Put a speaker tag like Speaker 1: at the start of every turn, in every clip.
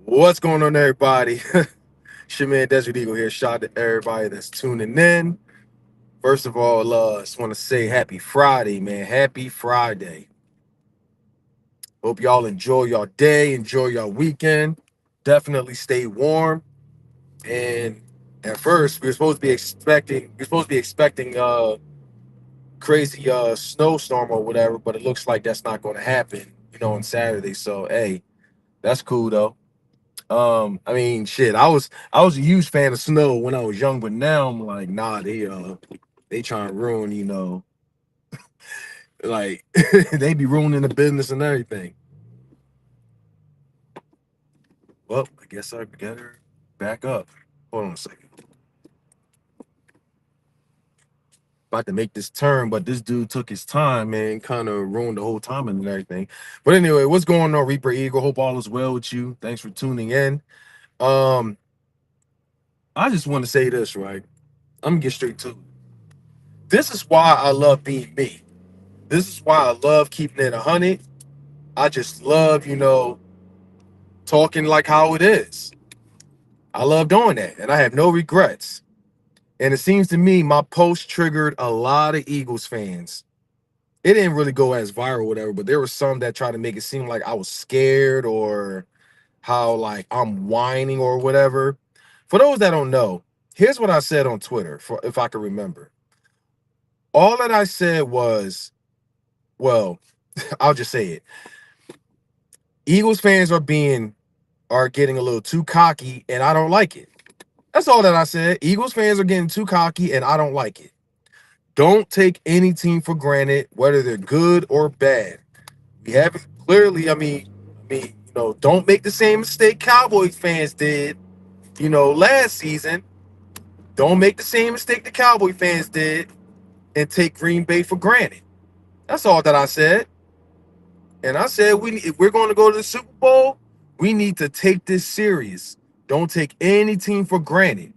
Speaker 1: What's going on, everybody? It's your man Desert Eagle here. Shout out to everybody that's tuning in. First of all, just want to say happy Friday, man. Happy Friday. Hope y'all enjoy your day, enjoy your weekend. Definitely stay warm. And at first, we're supposed to be expecting crazy snowstorm or whatever, but it looks like that's not going to happen, on Saturday. So hey, that's cool though. I mean, shit. I was a huge fan of snow when I was young, but now I'm like, nah, they trying to ruin, like they be ruining the business and everything. Well, I guess I got her back up. Hold on a second. About to make this turn, but this dude took his time, man, kind of ruined the whole timing and everything. But anyway, what's going on, Reaper Eagle? Hope all is well with you. Thanks for tuning in. Um, I just want to say this, right? I'm gonna get straight to it. This is why I love being me. This is why I love keeping it 100. I just love, talking like how it is. I love doing that, and I have no regrets. And it seems to me my post triggered a lot of Eagles fans. It didn't really go as viral, or whatever, but there were some that tried to make it seem like I was scared or how like I'm whining or whatever. For those that don't know, here's what I said on Twitter, for if I can remember. All that I said was, well, I'll just say it. Eagles fans are getting a little too cocky, and I don't like it. That's all that I said. Eagles fans are getting too cocky, and I don't like it. Don't take any team for granted, whether they're good or bad. We haven't clearly. Don't make the same mistake Cowboys fans did, last season. Don't make the same mistake the Cowboy fans did and take Green Bay for granted. That's all that I said. And I said if we're going to go to the Super Bowl, we need to take this serious. Don't take any team for granted.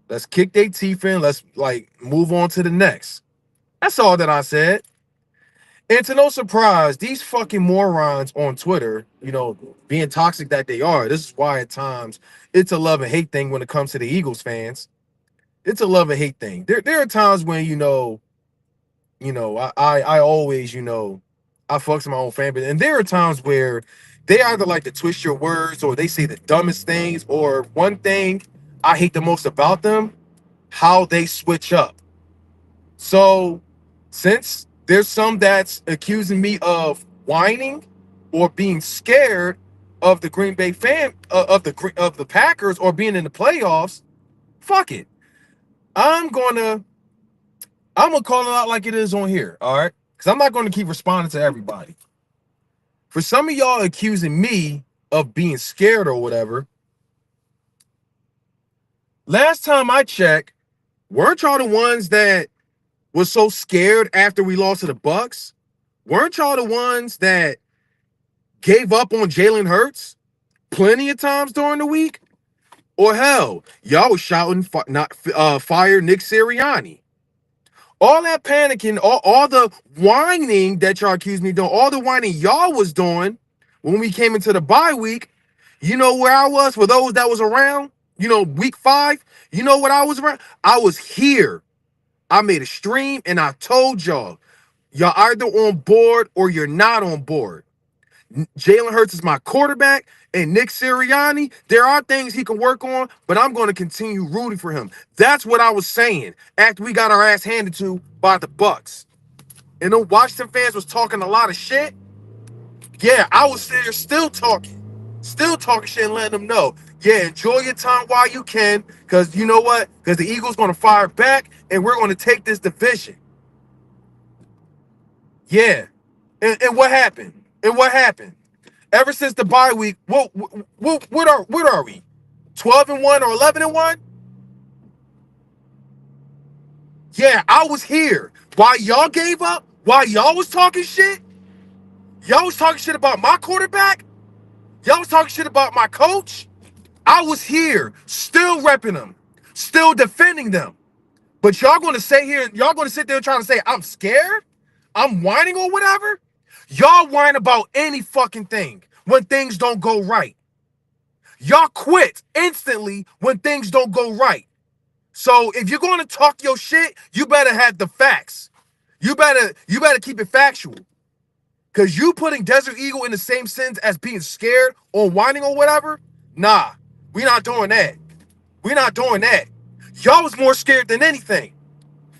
Speaker 1: Let's kick their teeth in. Let's like move on to the next. That's all that I said. And to no surprise, these fucking morons on Twitter, being toxic that they are, this is why at times it's a love and hate thing when it comes to the Eagles fans. It's a love and hate thing. There are times when, I always, I fucks with my own fan base. And there are times where they either like to twist your words or they say the dumbest things, or one thing I hate the most about them, how they switch up. So since there's some that's accusing me of whining or being scared of the Green Bay fan of the Packers or being in the playoffs, fuck it. I'm gonna I'm gonna call it out like it is on here, all right? Because I'm not gonna keep responding to everybody. For some of y'all accusing me of being scared or whatever, last time I checked, weren't y'all the ones that was so scared after we lost to the Bucks? Weren't y'all the ones that gave up on Jalen Hurts plenty of times during the week? Or hell, y'all was shouting fire Nick Sirianni. All that panicking, all the whining that y'all accused me of doing, all the whining y'all was doing when we came into the bye week, you know where I was for those that was around? Week 5, you know what I was around? I was here. I made a stream and I told y'all either on board or you're not on board. Jalen Hurts is my quarterback, and Nick Sirianni, there are things he can work on, but I'm going to continue rooting for him. That's what I was saying after we got our ass handed to by the Bucks. And the Washington fans was talking a lot of shit. Yeah, I was there still talking shit and letting them know. Yeah, enjoy your time while you can, because you know what? Because the Eagles going to fire back, and we're going to take this division. Yeah. And what happened? And what happened? Ever since the bye week, what are we? 12-1 or 11-1? Yeah, I was here. While y'all gave up, while y'all was talking shit, y'all was talking shit about my quarterback, y'all was talking shit about my coach. I was here, still repping them, still defending them. But y'all gonna sit here, y'all gonna sit there trying to say I'm scared, I'm whining or whatever. Y'all whine about any fucking thing when things don't go right. Y'all quit instantly when things don't go right. So if you're going to talk your shit, you better have the facts. You better keep it factual. Cause you putting Desert Eagle in the same sentence as being scared or whining or whatever, nah, we not doing that. We not doing that. Y'all was more scared than anything.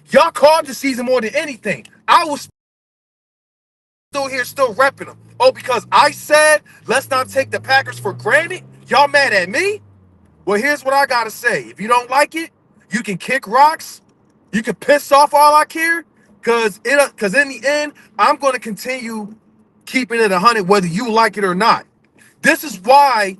Speaker 1: Y'all called the season more than anything. I was still here, still repping them. Oh, because I said let's not take the Packers for granted. Y'all mad at me? Well, here's what I gotta say. If you don't like it, you can kick rocks. You can piss off all I care. Cause in the end, I'm gonna continue keeping it 100 whether you like it or not. This is why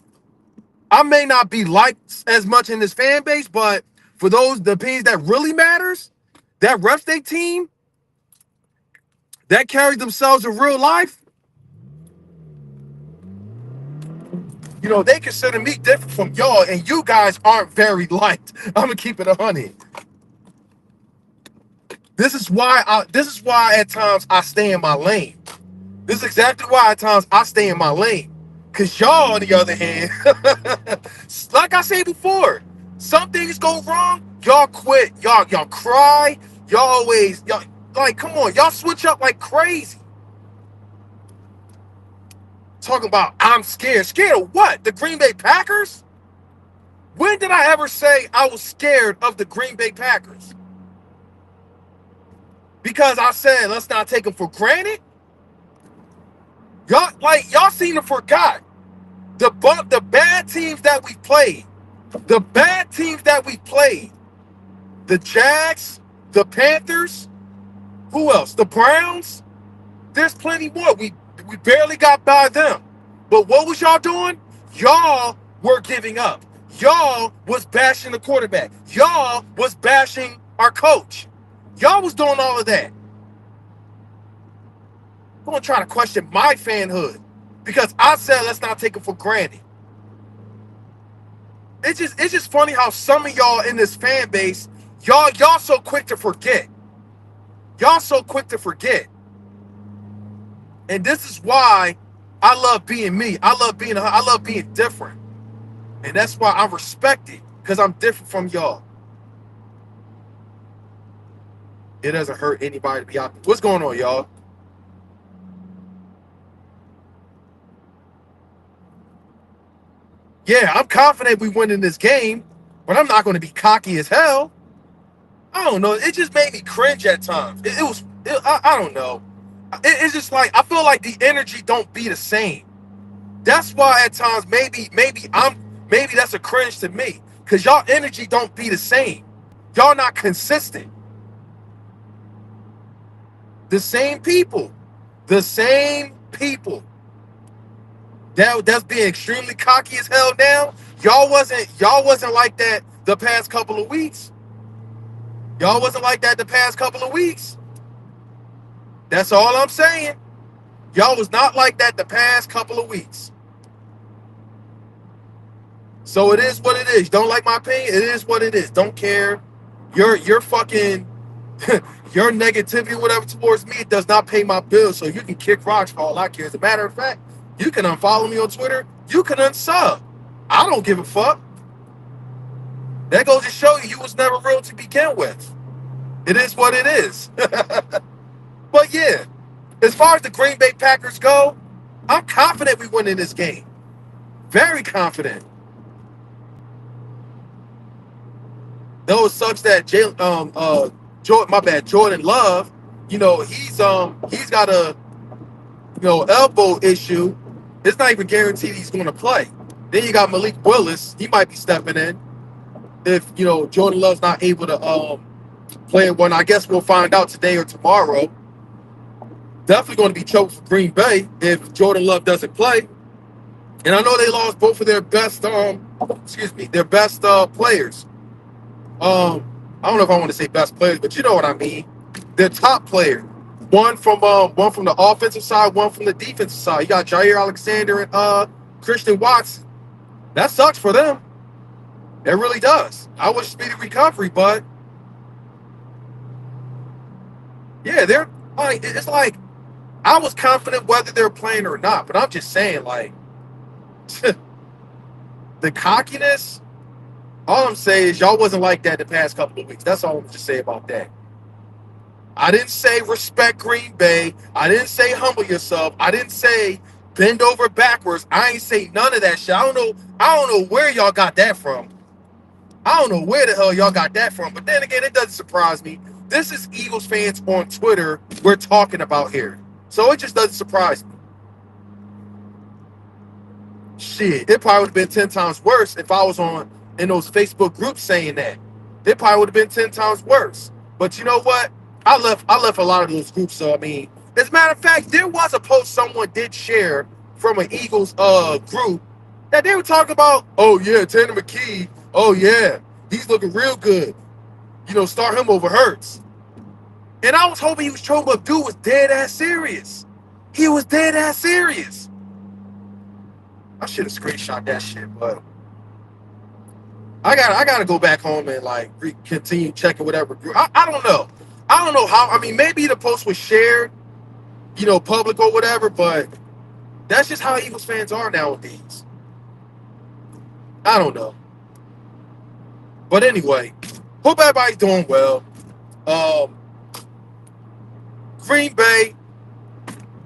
Speaker 1: I may not be liked as much in this fan base, but for those the opinions that really matters, that rep state team that carries themselves in real life, you know, they consider me different from y'all, and you guys aren't very liked. I'm gonna keep it 100. This is why at times I stay in my lane. This is exactly why at times I stay in my lane. Cause y'all, on the other hand, like I said before, some things go wrong, y'all quit, y'all cry, y'all like, come on, y'all switch up like crazy. Talking about I'm scared. Scared of what? The Green Bay Packers? When did I ever say I was scared of the Green Bay Packers? Because I said let's not take them for granted. Y'all seem to forgot the bad teams that we played. The bad teams that we played. The Jags, the Panthers, who else? The Browns. There's plenty more. We barely got by them. But what was y'all doing? Y'all were giving up. Y'all was bashing the quarterback. Y'all was bashing our coach. Y'all was doing all of that. Don't try to question my fanhood because I said let's not take it for granted. It's just funny how some of y'all in this fan base, y'all so quick to forget. Y'all so quick to forget. And this is why I love being me. I love being different. And that's why I respect it. Because I'm different from y'all. It doesn't hurt anybody to be out there. What's going on, y'all? Yeah, I'm confident we win in this game, but I'm not going to be cocky as hell. I don't know. It just made me cringe at times. I don't know. It's just like I feel like the energy don't be the same. That's why at times maybe that's a cringe to me because y'all energy don't be the same. Y'all not consistent. The same people, the same people that's being extremely cocky as hell now. Y'all wasn't like that the past couple of weeks. Y'all wasn't like that the past couple of weeks. That's all I'm saying. Y'all was not like that the past couple of weeks. So it is what it is. Don't like my opinion? It is what it is. Don't care. Your fucking your negativity, whatever, towards me, it does not pay my bills. So you can kick rocks for all I care. As a matter of fact, you can unfollow me on Twitter. You can unsub. I don't give a fuck. That goes to show you was never real to begin with. It is what it is. But yeah, as far as the Green Bay Packers go, I'm confident we win in this game. Very confident. Though it sucks that Jordan Love, he's got a elbow issue. It's not even guaranteed he's going to play. Then you got Malik Willis. He might be stepping in if Jordan Love's not able to play in one. I guess we'll find out today or tomorrow. Definitely going to be choked for Green Bay if Jordan Love doesn't play. And I know they lost both of their best players. I don't know if I want to say best players, but you know what I mean. Their top player. One from the offensive side, one from the defensive side. You got Jair Alexander and Christian Watson. That sucks for them. It really does. I wish speedy recovery, but yeah, they're like it's like I was confident whether they're playing or not, but I'm just saying, like, the cockiness, all I'm saying is y'all wasn't like that the past couple of weeks. That's all I'm just say about that. I didn't say respect Green Bay. I didn't say humble yourself. I didn't say bend over backwards. I ain't say none of that shit. I don't know where y'all got that from. I don't know where the hell y'all got that from. But then again, it doesn't surprise me. This is Eagles fans on Twitter we're talking about here. So it just doesn't surprise me. Shit, it probably would have been 10 times worse if I was on in those Facebook groups saying that. It probably would have been 10 times worse. But you know what? I left a lot of those groups. So I mean, as a matter of fact, there was a post someone did share from an Eagles group that they were talking about, oh yeah, Tanner McKee, oh yeah, he's looking real good. You know, start him over Hurts. And I was hoping he was trolling, but dude was dead ass serious. He was dead ass serious. I should have screenshot that shit, but I gotta go back home and like continue checking whatever group. I don't know. I don't know how. I mean, maybe the post was shared, you know, public or whatever, but that's just how Eagles fans are nowadays. I don't know. But anyway, hope everybody's doing well. Um, Green Bay.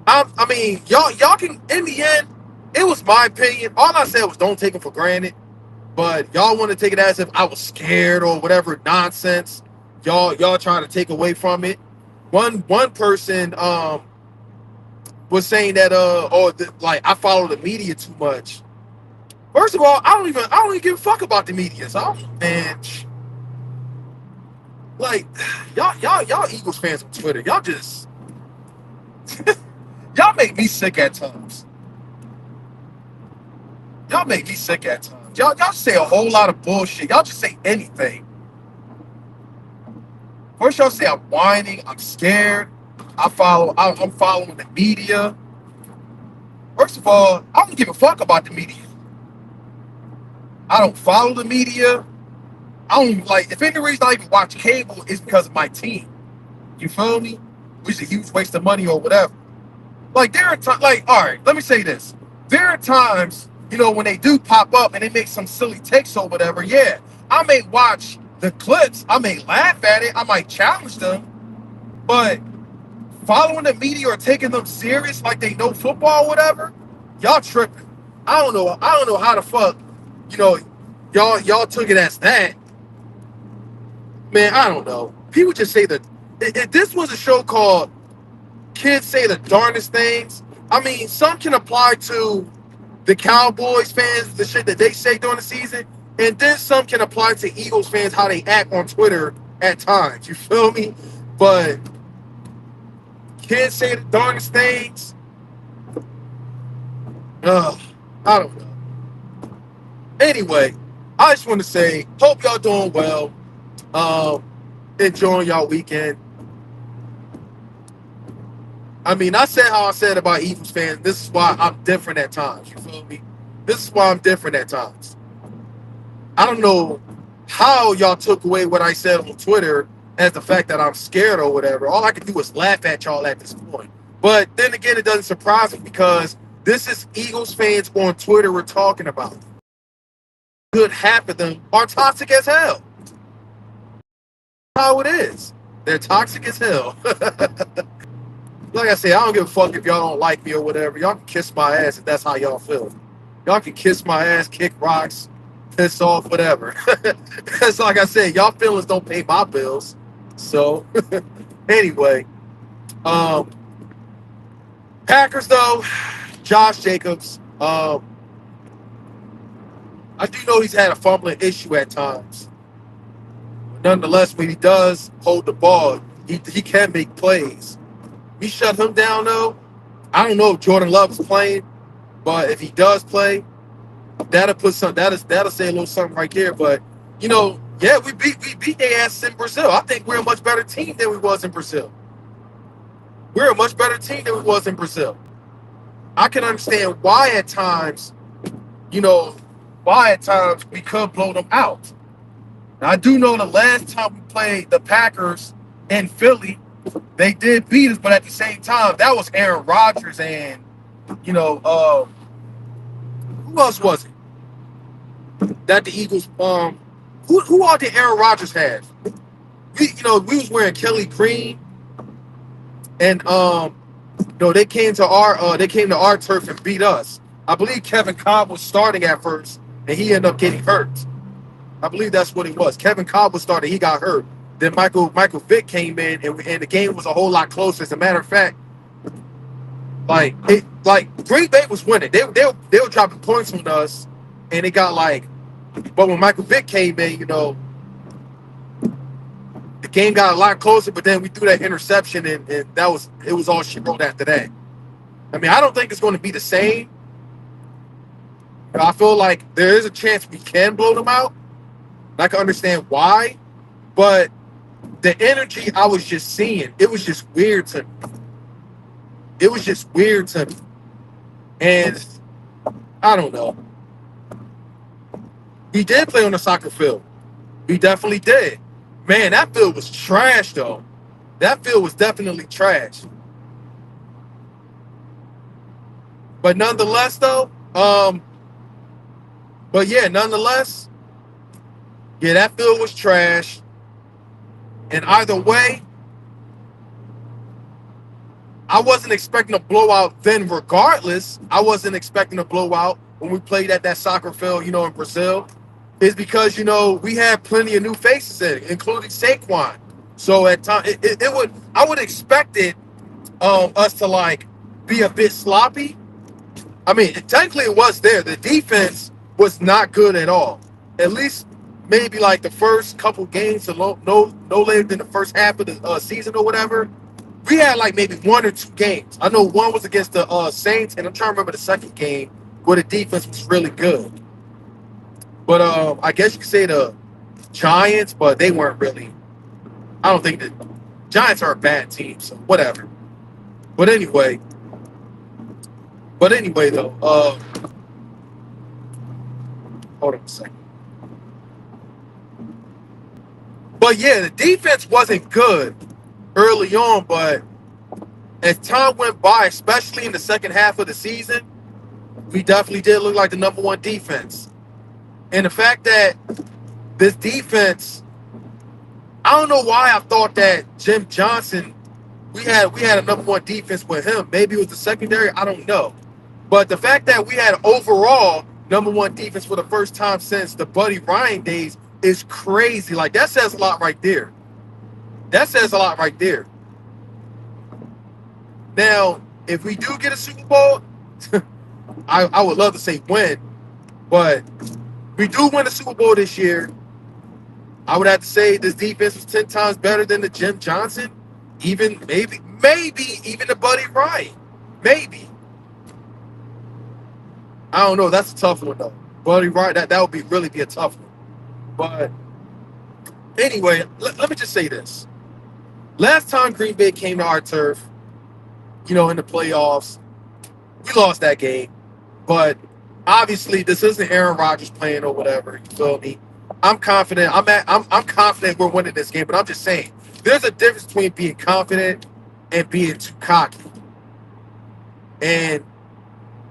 Speaker 1: I mean, y'all can. In the end, it was my opinion. All I said was don't take it for granted. But y'all want to take it as if I was scared or whatever nonsense. Y'all trying to take away from it. One person was saying that like I follow the media too much. First of all, I don't even give a fuck about the media. So man, like y'all Eagles fans on Twitter, y'all just y'all make me sick at times. Y'all make me sick at times. Y'all say a whole lot of bullshit. Y'all just say anything. First y'all say I'm whining, I'm scared. I'm following the media. First of all, I don't give a fuck about the media. I don't follow the media. I don't even like. If any reason I even watch cable is because of my team. You feel me? Which is a huge waste of money or whatever. Like there are times. Like all right, let me say this. There are times, you know, when they do pop up and they make some silly takes or whatever. Yeah, I may watch the clips. I may laugh at it. I might challenge them. But following the media or taking them serious like they know football or whatever, y'all tripping. I don't know how the fuck, you know, y'all took it as that. Man, I don't know. People just say that if this was a show called Kids Say the Darndest Things, I mean, some can apply to the Cowboys fans, the shit that they say during the season, and then some can apply to Eagles fans, how they act on Twitter at times. You feel me? But Kids Say the Darndest Things, I don't know. Anyway, I just want to say, hope y'all doing well. Enjoying y'all weekend. I mean, I said how I said about Eagles fans. This is why I'm different at times. You feel me? This is why I'm different at times. I don't know how y'all took away what I said on Twitter as the fact that I'm scared or whatever. All I can do is laugh at y'all at this point. But then again, it doesn't surprise me because this is Eagles fans on Twitter we're talking about. Good half of them are toxic as hell. How it is. They're toxic as hell. Like I said, I don't give a fuck if y'all don't like me or whatever. Y'all can kiss my ass if that's how y'all feel. Y'all can kiss my ass, kick rocks, piss off, whatever. That's like I said, y'all feelings don't pay my bills. So, anyway. Packers, though, Josh Jacobs. I do know he's had a fumbling issue at times. Nonetheless, when he does hold the ball, he can make plays. We shut him down, though. I don't know if Jordan Love is playing, but if he does play, that'll say a little something right there. But you know, yeah, we beat their asses in Brazil. I think we're a much better team than we was in Brazil. We're a much better team than we was in Brazil. I can understand why at times, we could blow them out. Now, I do know the last time we played the Packers in Philly, they did beat us, but at the same time, that was Aaron Rodgers and, who else was it? that the Eagles who all did Aaron Rodgers have? We was wearing Kelly Green and no, they came to our turf and beat us. I believe Kevin Cobb was starting at first and he ended up getting hurt. I believe that's what it was. Kevin Cobb was starting, he got hurt. Then Michael Vick came in and the game was a whole lot closer. As a matter of fact, like Green Bay was winning. They were dropping points on us and it got like, but when Michael Vick came in, the game got a lot closer, but then we threw that interception and it was all she wrote after that. I mean, I don't think it's going to be the same. I feel like there is a chance we can blow them out. I can understand why, but the energy I was just seeing, it was just weird to me. It was just weird to me. And I don't know. We did play on the soccer field. We definitely did. Man, that field was trash, though. That field was definitely trash. But nonetheless, though, nonetheless, yeah, that field was trash. And either way, I wasn't expecting a blowout then regardless. I wasn't expecting a blowout when we played at that soccer field, in Brazil. It's because, we had plenty of new faces in it, including Saquon. So at time, I would expect us to like be a bit sloppy. I mean, technically it was there. The defense was not good at all. At least maybe like the first couple games, no later than the first half of the season or whatever. We had like maybe one or two games. I know one was against the Saints, and I'm trying to remember the second game where the defense was really good. But I guess you could say the Giants, but they weren't really. I don't think the Giants are a bad team, so whatever. But anyway, though, hold on a second. But yeah, the defense wasn't good early on, but as time went by, especially in the second half of the season, we definitely did look like the number one defense. And the fact that this defense, I don't know why I thought that Jim Johnson, we had a number one defense with him. Maybe it was the secondary, I don't know. But the fact that we had overall number one defense for the first time since the Buddy Ryan days is crazy. Like, that says a lot right there. That says a lot right there. Now, if we do get a Super Bowl, I would love to say win, but we do win a Super Bowl this year. I would have to say this defense was 10 times better than the Jim Johnson, even maybe even the Buddy Ryan. Maybe. I don't know. That's a tough one, though. Buddy Ryan, that would really be a tough one. But anyway, let me just say this. Last time Green Bay came to our turf, in the playoffs, we lost that game. But obviously, this isn't Aaron Rodgers playing or whatever. You feel me? I'm confident. I'm confident we're winning this game. But I'm just saying, there's a difference between being confident and being too cocky. And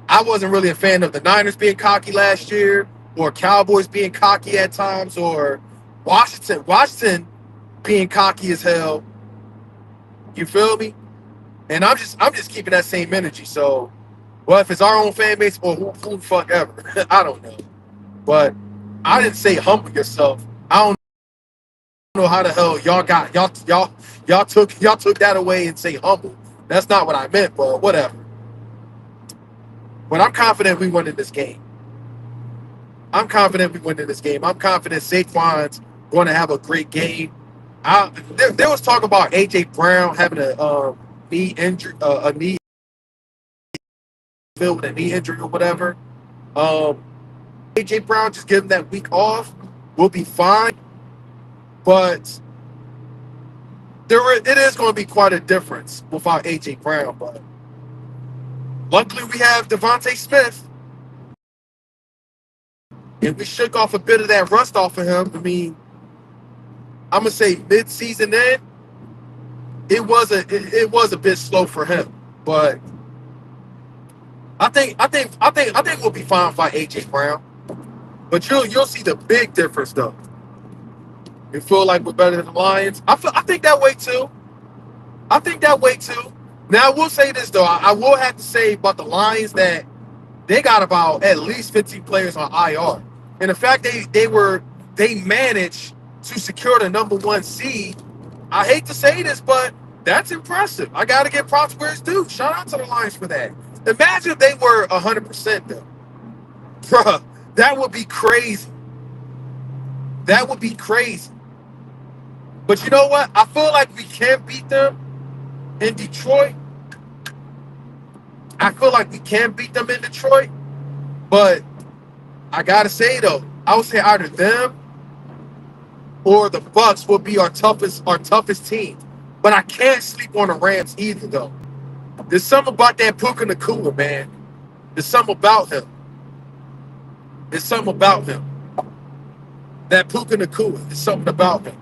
Speaker 1: I wasn't really a fan of the Niners being cocky last year, or Cowboys being cocky at times, or Washington being cocky as hell. You feel me? And I'm just keeping that same energy. So, well, if it's our own fan base or who the fuck ever, I don't know. But I didn't say humble yourself. I don't know how the hell y'all took that away and say humble. That's not what I meant, but whatever. But I'm confident we win in this game. I'm confident Saquon's going to have a great game. There was talk about A.J. Brown having a knee injury, a knee filled with a knee injury or whatever. A.J. Brown, just give him that week off. We'll be fine. But it is going to be quite a difference without A.J. Brown. But luckily, we have Devontae Smith. And we shook off a bit of that rust off of him. I mean, I'm gonna say mid-season end, it was a bit slow for him. But I think we'll be fine by A.J. Brown. But you'll see the big difference though. You feel like we're better than the Lions. I think that way too. I think that way too. Now I will say this though. I will have to say about the Lions that they got about at least 15 players on IR. And the fact they managed to secure the number one seed. I hate to say this, but that's impressive. I gotta give props where it's due. Shout out to the Lions for that. Imagine if they were 100% though. Bruh, that would be crazy. That would be crazy. But you know what? I feel like we can beat them in Detroit. I feel like we can beat them in Detroit. But I gotta say though, I would say either them or the Bucks will be our toughest team. But I can't sleep on the Rams either though. There's something about that Puka Nacua, man. There's something about him. There's something about him. That Puka Nacua. There's something about him.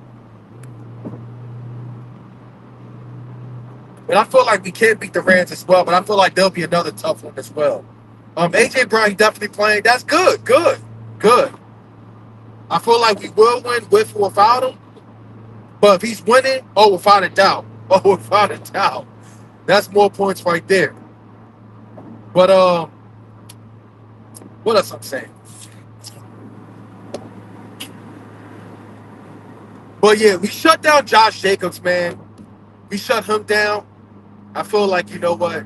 Speaker 1: And I feel like we can beat the Rams as well, but I feel like there'll be another tough one as well. AJ Brown, he definitely playing. That's good. Good. I feel like we will win with or without him. But if he's winning, oh, without a doubt. Oh, without a doubt. That's more points right there. But what else I'm saying? But yeah, we shut down Josh Jacobs, man. We shut him down. I feel like, you know what?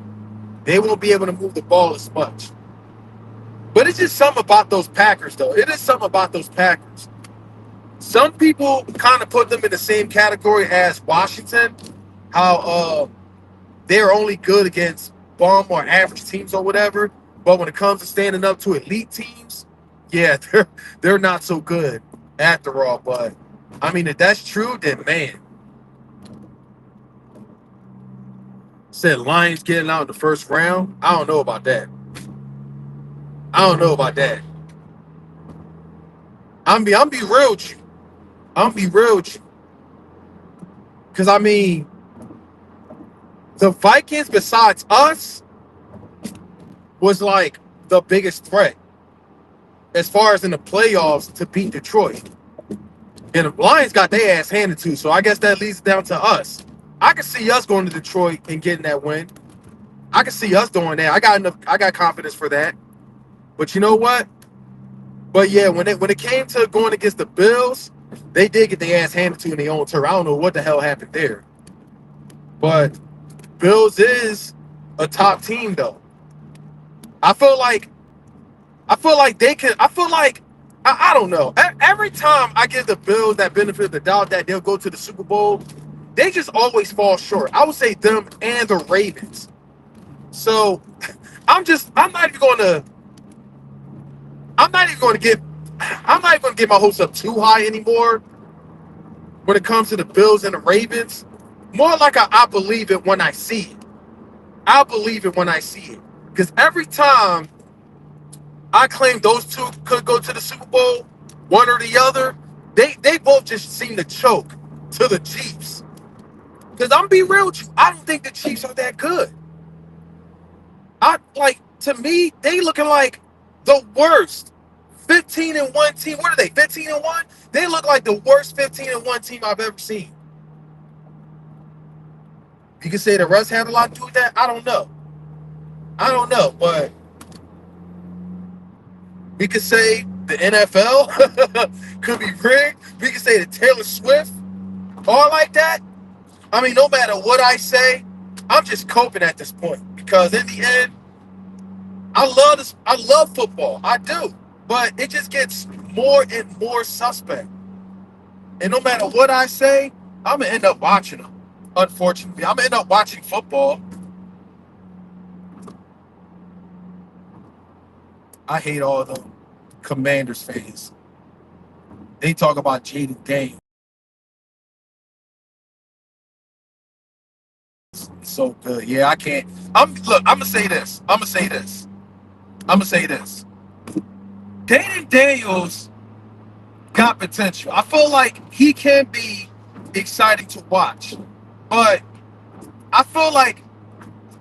Speaker 1: They won't be able to move the ball as much. But it's just something about those Packers, though. It is something about those Packers. Some people kind of put them in the same category as Washington. How they're only good against bum or average teams or whatever. But when it comes to standing up to elite teams, yeah, they're not so good after all. But, I mean, if that's true, then, man. Said Lions getting out in the first round. I don't know about that. I'm be real with you. I'm be real with you. Because, I mean, the Vikings, besides us, was like the biggest threat as far as in the playoffs to beat Detroit. And the Lions got their ass handed to, so I guess that leads down to us. I can see us going to Detroit and getting that win. I can see us doing that. I got confidence for that. But you know what? But yeah, when it came to going against the Bills, they did get their ass handed to in their own turn. I don't know what the hell happened there. But Bills is a top team though. I feel like they can. I don't know. Every time I give the Bills that benefit of the doubt that they'll go to the Super Bowl, they just always fall short. I would say them and the Ravens. So I'm not even going to get my hopes up too high anymore when it comes to the Bills and the Ravens. More like I believe it when I see it. I believe it when I see it. Because every time I claim those two could go to the Super Bowl, one or the other, they both just seem to choke to the Chiefs. Because I'm be real with you, I don't think the Chiefs are that good. To me, they looking like the worst 15-1 team. What are they? 15-1? They look like the worst 15-1 team I've ever seen. You can say the Russ had a lot to do with that. I don't know, but we could say the NFL could be rigged. We could say that Taylor Swift, all like that. I mean, no matter what I say, I'm just coping at this point because in the end, I love football. I do. But it just gets more and more suspect. And no matter what I say, I'm going to end up watching them. Unfortunately, I'm going to end up watching football. I hate all the Commanders fans. They talk about Jaden Daniels. It's so good. Yeah, I can't. I'm going to say this. Jaden Daniels got potential. I feel like he can be exciting to watch. But I feel like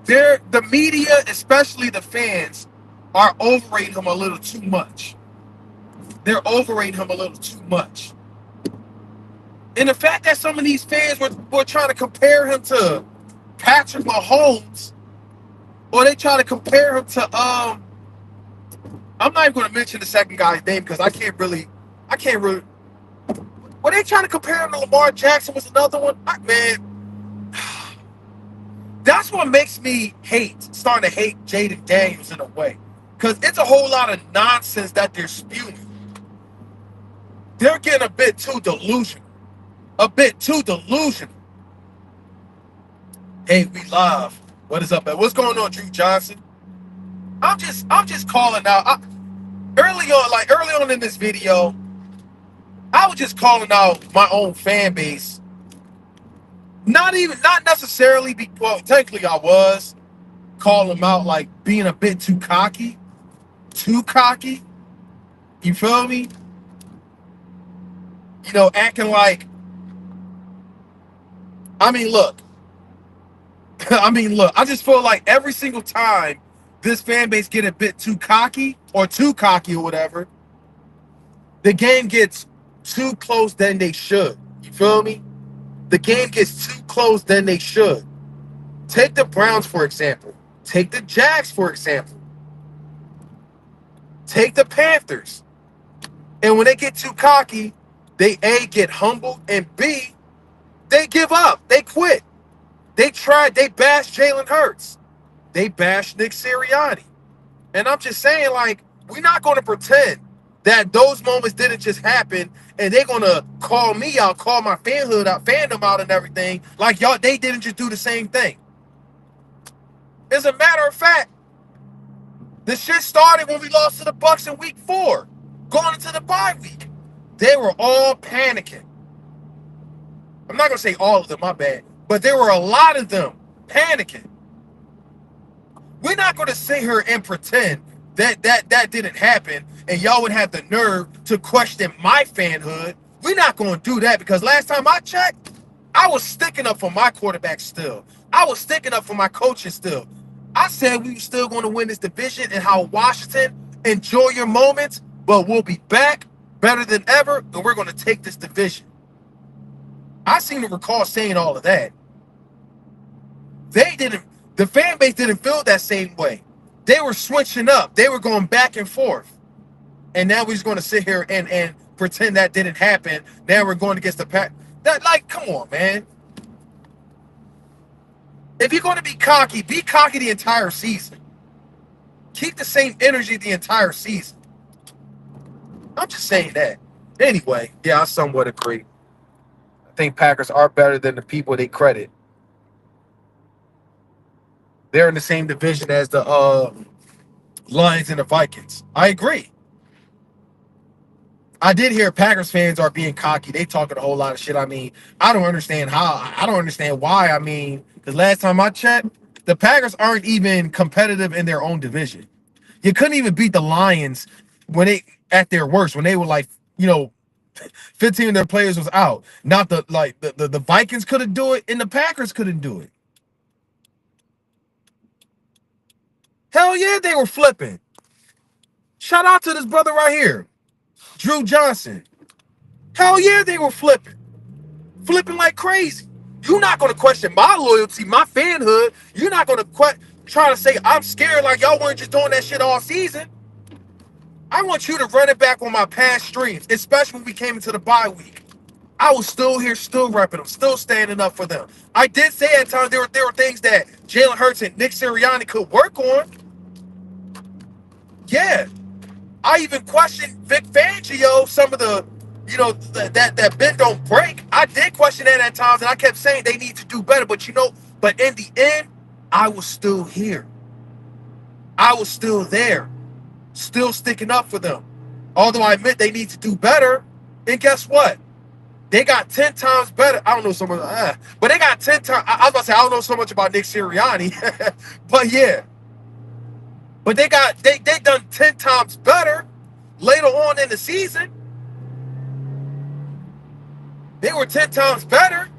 Speaker 1: the media, especially the fans, are overrating him a little too much. They're overrating him a little too much. And the fact that some of these fans were trying to compare him to Patrick Mahomes, or they try to compare him to I'm not even going to mention the second guy's name because I can't really. Were they trying to compare him to Lamar Jackson? Was another one? Man, that's what makes me starting to hate Jaden Daniels in a way, because it's a whole lot of nonsense that they're spewing. They're getting a bit too delusional. A bit too delusional. Hey, we live. What is up, man? What's going on, Drew Johnson? I'm just calling out. Early on in this video, I was just calling out my own fan base. Not necessarily well, technically I was calling them out like being a bit too cocky. Too cocky. You feel me? You know, acting like, look. I just feel like every single time this fan base get a bit too cocky or whatever, the game gets too close than they should. You feel me? The game gets too close than they should. Take the Browns, for example. Take the Jags, for example. Take the Panthers. And when they get too cocky, they A, get humbled, and B, they give up. They quit. They bashed Jalen Hurts. They bashed Nick Sirianni. And I'm just saying, like, we're not going to pretend that those moments didn't just happen and they're going to call me out, call my fandom out and everything, like they didn't just do the same thing. As a matter of fact, the shit started when we lost to the Bucs in week 4, going into the bye week. They were all panicking. I'm not going to say all of them, my bad. But there were a lot of them panicking. We're not going to sit here and pretend that didn't happen and y'all would have the nerve to question my fanhood. We're not going to do that, because last time I checked, I was sticking up for my quarterback still. I was sticking up for my coaches still. I said we were still going to win this division, and how Washington, enjoy your moments, but we'll be back better than ever, and we're going to take this division. I seem to recall saying all of that. The fan base didn't feel that same way. They were switching up. They were going back and forth. And now we're just going to sit here and pretend that didn't happen. Now we're going against the Pack. Come on, man. If you're going to be cocky the entire season. Keep the same energy the entire season. I'm just saying that. Anyway, yeah, I somewhat agree. I think Packers are better than the people they credit. They're in the same division as the Lions and the Vikings. I agree. I did hear Packers fans are being cocky. They talking a whole lot of shit. I don't understand how. I don't understand why. Because last time I checked, the Packers aren't even competitive in their own division. You couldn't even beat the Lions at their worst, when they were 15 of their players was out. Not the Vikings couldn't do it, and the Packers couldn't do it. Hell yeah, they were flipping. Shout out to this brother right here, Drew Johnson. Hell yeah, they were flipping. Flipping like crazy. You're not going to question my loyalty, my fanhood. You're not going to try to say I'm scared like y'all weren't just doing that shit all season. I want you to run it back on my past streams, especially when we came into the bye week. I was still here, still repping them, still standing up for them. I did say at times there were things that Jalen Hurts and Nick Sirianni could work on. Yeah. I even questioned Vic Fangio, some of the, that bend don't break. I did question that at times, and I kept saying they need to do better. But in the end, I was still here. I was still there, still sticking up for them. Although I admit they need to do better. And guess what? They got 10 times better. I don't know so much, but they got 10 times. I was about to say, I don't know so much about Nick Sirianni, but yeah. But they done 10 times better later on in the season. They were 10 times better,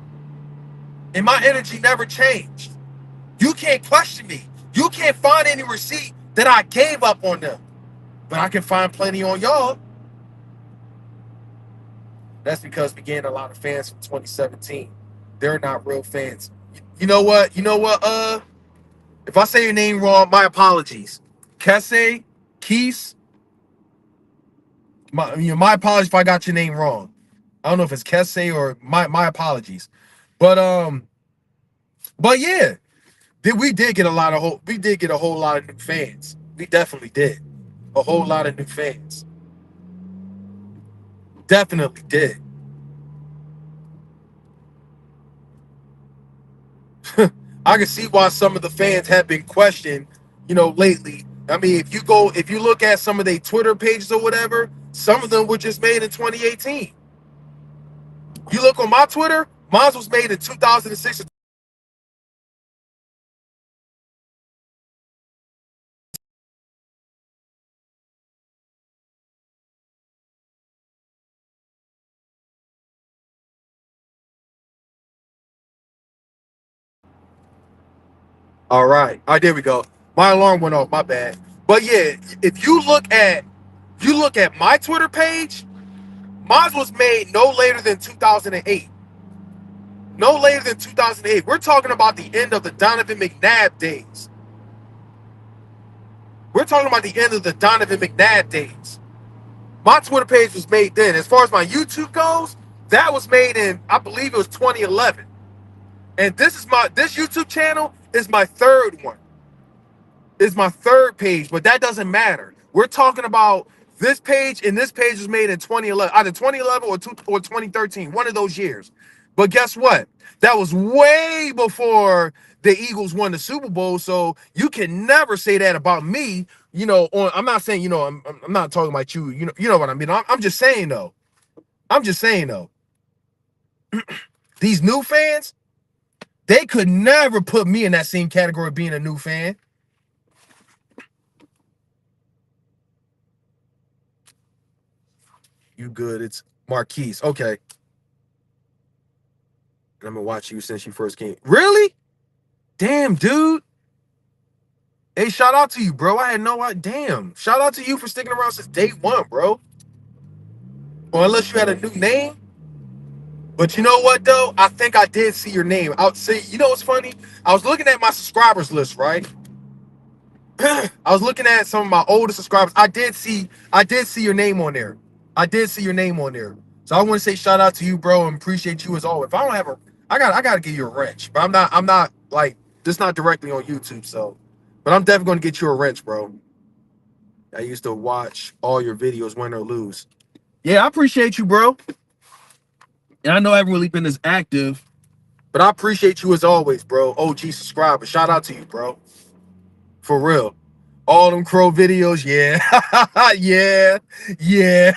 Speaker 1: and my energy never changed. You can't question me. You can't find any receipt that I gave up on them. But I can find plenty on y'all. That's because we gained a lot of fans from 2017. They're not real fans. You know what? You know what? If I say your name wrong, my apologies. Kese, Keese, my apologies if I got your name wrong. I don't know if it's Kese or my apologies. But but yeah, we did get we did get a whole lot of new fans. We definitely did. A whole lot of new fans. Definitely did. I can see why some of the fans have been questioned, lately. I mean, if you look at some of their Twitter pages or whatever, some of them were just made in 2018. You look on my Twitter, mine was made in 2006. All right. All right, there we go. My alarm went off, my bad. But yeah, if you look at my Twitter page, mine was made no later than 2008. No later than 2008. We're talking about the end of the Donovan McNabb days. We're talking about the end of the Donovan McNabb days. My Twitter page was made then. As far as my YouTube goes, that was made in, I believe it was 2011. And this YouTube channel is my third one. Is my third page, but that doesn't matter. We're talking about this page, and this page was made in 2011, either 2011 or 2013, one of those years. But guess what? That was way before the Eagles won the Super Bowl, so you can never say that about me. I'm not saying, I'm not talking about you. You know what I mean. I'm just saying though. I'm just saying though. These new fans, they could never put me in that same category of being a new fan. You good? It's Marquise. Okay. I'm gonna watch you since you first came. Really? Damn, dude. Hey, shout out to you, bro. I had no idea. Damn. Shout out to you for sticking around since day one, bro. Or unless you had a new name. But you know what though? I think I did see your name. I'll see. You know what's funny? I was looking at my subscribers list, right? I was looking at some of my older subscribers. I did see your name on there. I did see your name on there. So I want to say shout out to you, bro, and appreciate you as always. If I don't have a I gotta give you a wrench. But I'm not like this not directly on YouTube, so but I'm definitely gonna get you a wrench, bro. I used to watch all your videos, win or lose. Yeah, I appreciate you, bro. And I know I haven't really been as active, but I appreciate you as always, bro. OG subscriber. Shout out to you, bro. For real. All them crow videos, yeah. Yeah. Yeah.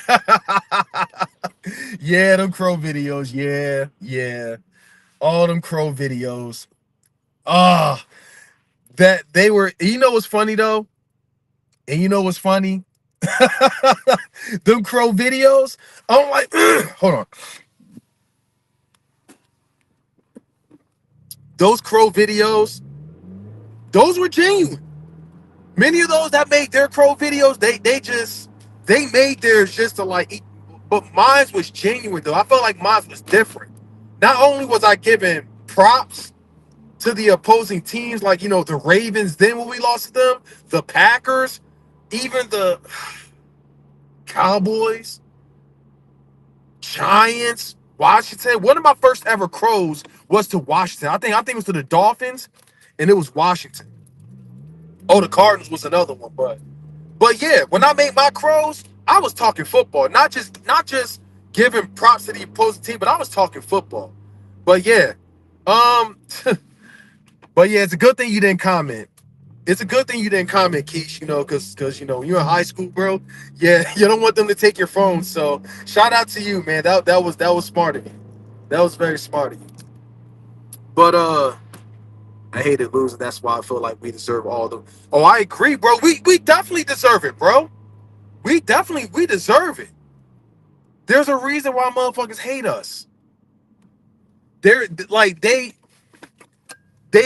Speaker 1: Yeah, them crow videos, yeah. Yeah. All them crow videos. Ah, that they were, you know what's funny though? And you know what's funny? Them crow videos. I'm like, hold on. Those crow videos, those were genuine. Many of those that made their crow videos, they made theirs just to like eat. But mine was genuine though. I felt like mine was different. Not only was I giving props to the opposing teams, like the Ravens, then when we lost to them, the Packers, even the Cowboys, Giants, Washington. One of my first ever crows was to Washington. I think it was to the Dolphins, and it was Washington. Oh, the Cardinals was another one, but yeah, when I made my crows, I was talking football, not just giving props to the opposing team, but I was talking football. But yeah, um, but yeah, it's a good thing you didn't comment. It's a good thing you didn't comment, Keish, because when you're in high school, bro. Yeah, you don't want them to take your phone. So shout out to you, man. That was smart of you. That was very smart of you. But I hated losing. That's why I feel like we deserve all the. Oh, I agree, bro. We definitely deserve it, bro. We deserve it. There's a reason why motherfuckers hate us. They're like they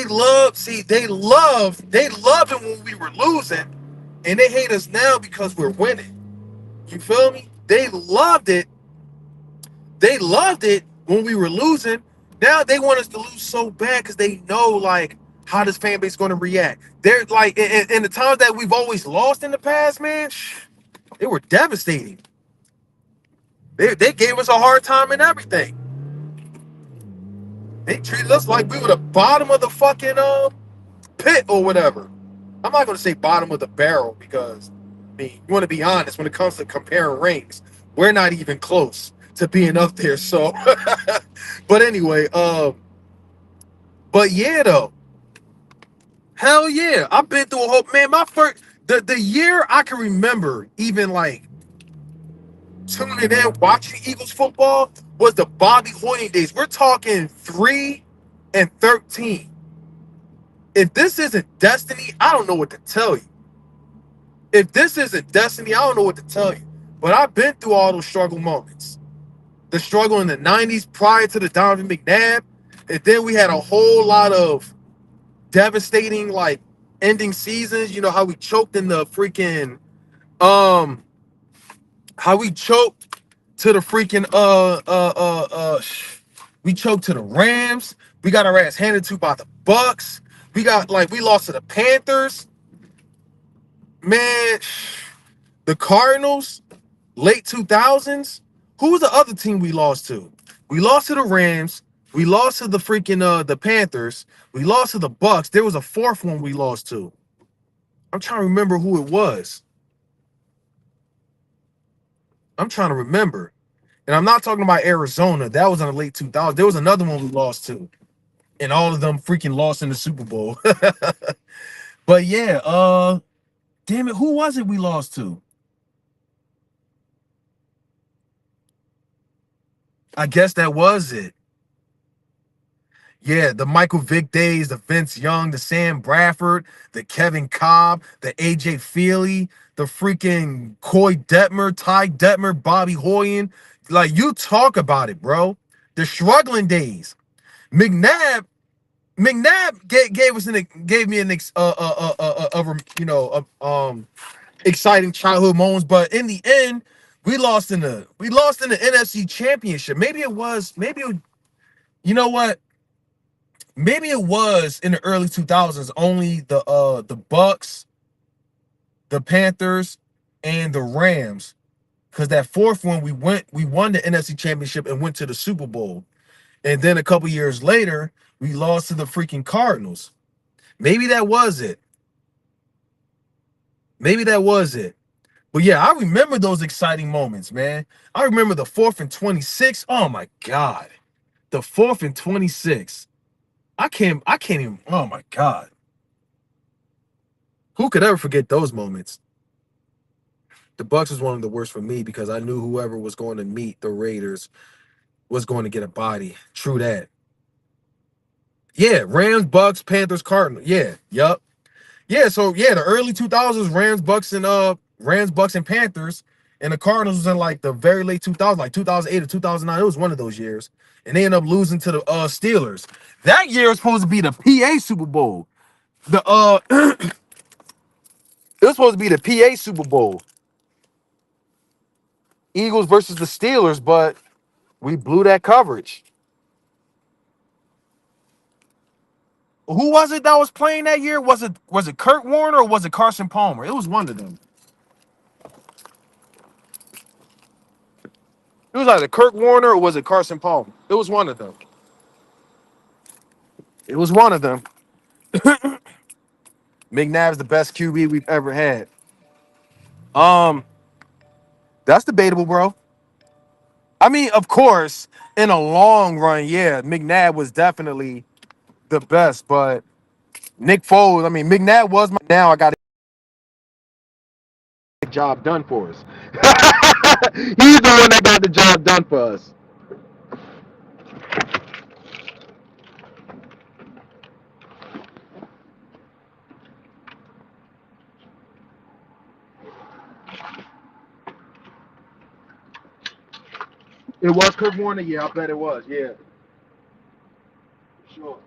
Speaker 1: love they love it when we were losing, and they hate us now because we're winning. You feel me? They loved it They loved it when we were losing. Now they want us to lose so bad because they know like how this fan base is going to react. They're like in the times that we've always lost in the past, man. They were devastating. They gave us a hard time and everything. They treated us like we were the bottom of the fucking pit or whatever. I'm not going to say bottom of the barrel because, I mean, you want to be honest when it comes to comparing ranks. We're not even close to being up there. So, but anyway, but yeah, though, hell yeah, I've been through a whole man. My first the year I can remember even like tuning in watching Eagles football was the Bobby Hoying days. We're talking 3-13. If this isn't destiny, I don't know what to tell you. If this isn't destiny, I don't know what to tell you. But I've been through all those struggle moments. The struggle in the 90s prior to the Donovan McNabb. And then we had a whole lot of devastating, like, ending seasons. You know, how we choked in the freaking, how we choked to the freaking, we choked to the Rams. We got our ass handed to by the Bucks. We lost to the Panthers. Man, the Cardinals, late 2000s. Who was the other team we lost to? We lost to the Rams. We lost to the freaking the Panthers. We lost to the Bucks. There was a fourth one we lost to. I'm trying to remember who it was. I'm trying to remember. And I'm not talking about Arizona. That was in the late 2000s. There was another one we lost to. And all of them freaking lost in the Super Bowl. But yeah, damn it, who was it we lost to? I guess that was it. Yeah, the Michael Vick days, the Vince Young, the Sam Bradford, the Kevin Cobb, the AJ Feely, the freaking Coy Detmer, Ty Detmer, Bobby Hoyen. Like, you talk about it, bro. The struggling days. McNabb, gave us gave me an exciting childhood moments, but in the end, we lost in the NFC Championship. You know what? Maybe it was in the early 2000s only the Bucks, the Panthers, and the Rams. Because that fourth one we won the NFC Championship and went to the Super Bowl. And then a couple years later, we lost to the freaking Cardinals. Maybe that was it. Maybe that was it. But yeah, I remember those exciting moments, man. I remember the 4th and 26. Oh my God. The 4th and 26. I can't even, oh my God. Who could ever forget those moments? The Bucks was one of the worst for me because I knew whoever was going to meet the Raiders was going to get a body. True that. Yeah, Rams, Bucks, Panthers, Cardinals. Yeah, yup. Yeah, so yeah, the early 2000s, Rams, Bucks, and Panthers, and the Cardinals was in like the very late 2000s, like 2008 or 2009. It was one of those years, and they ended up losing to the Steelers. That year was supposed to be the PA Super Bowl. The it was supposed to be the PA Super Bowl. Eagles versus the Steelers, but we blew that coverage. Who was it that was playing that year? Was it Kurt Warner or was it Carson Palmer? It was one of them. It was either Kurt Warner or was it Carson Palmer? It was one of them. It was one of them. McNabb's the best QB we've ever had. Um, that's debatable, bro. I mean, of course, in a long run, yeah, McNabb was definitely the best, but Nick Foles, I mean, McNabb was my now I got the job done for us. He's the one that got the job done for us. It was Kurt Warner, yeah, I bet it was, yeah. Sure.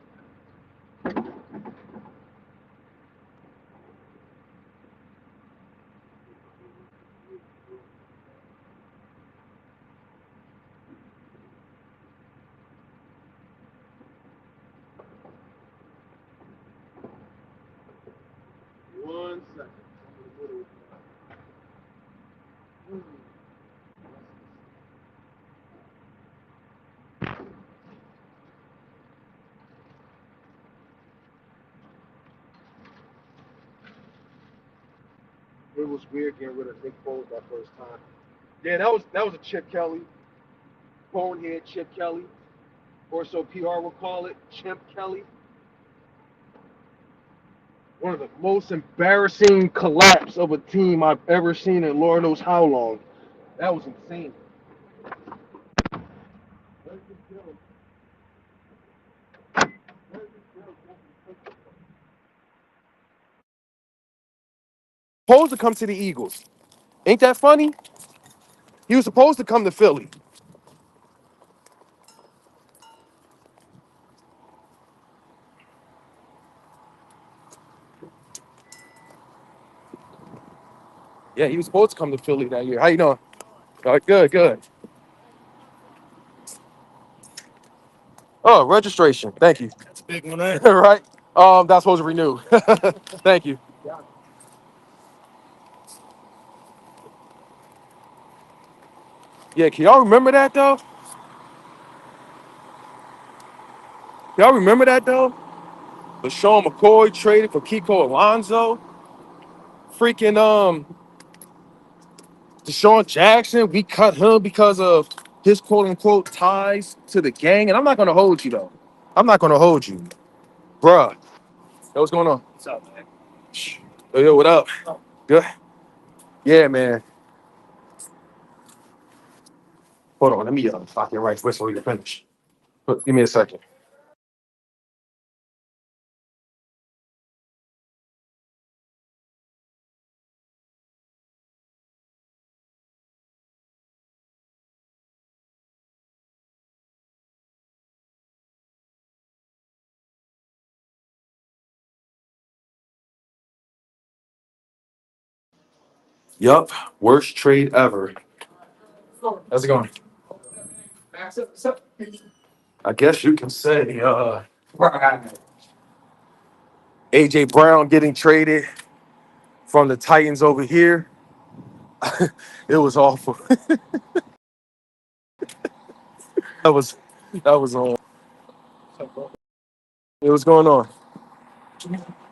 Speaker 2: It was weird getting rid of Nick Foles that first time. Yeah, that was a Chip Kelly, bonehead Chip Kelly, or so PR will call it, Chimp Kelly. One of the most embarrassing collapse of a team I've ever seen in Lord knows how long. That was insane.
Speaker 1: Supposed to come to the Eagles. Ain't that funny? He was supposed to come to Philly. Yeah, he was supposed to come to Philly that year. How you doing? All right, good, good. Oh, registration. Thank you. That's a big one, eh? Right? That's supposed to renew. Thank you. Yeah, can y'all remember that though? Y'all remember that though? LaShawn McCoy traded for Kiko Alonso. Freaking Deshaun Jackson, we cut him because of his quote unquote ties to the gang. And I'm not gonna hold you though. I'm not gonna hold you. Bruh. Yo, what's going on? What's up, man? Yo, what up? Good. Yeah, man. Hold on, let me lock your right whistle so we can finish. Give me a second. Yup, worst trade ever. How's it going? I guess you can say AJ Brown getting traded from the Titans over here. It was awful. That was that was all. It was going on.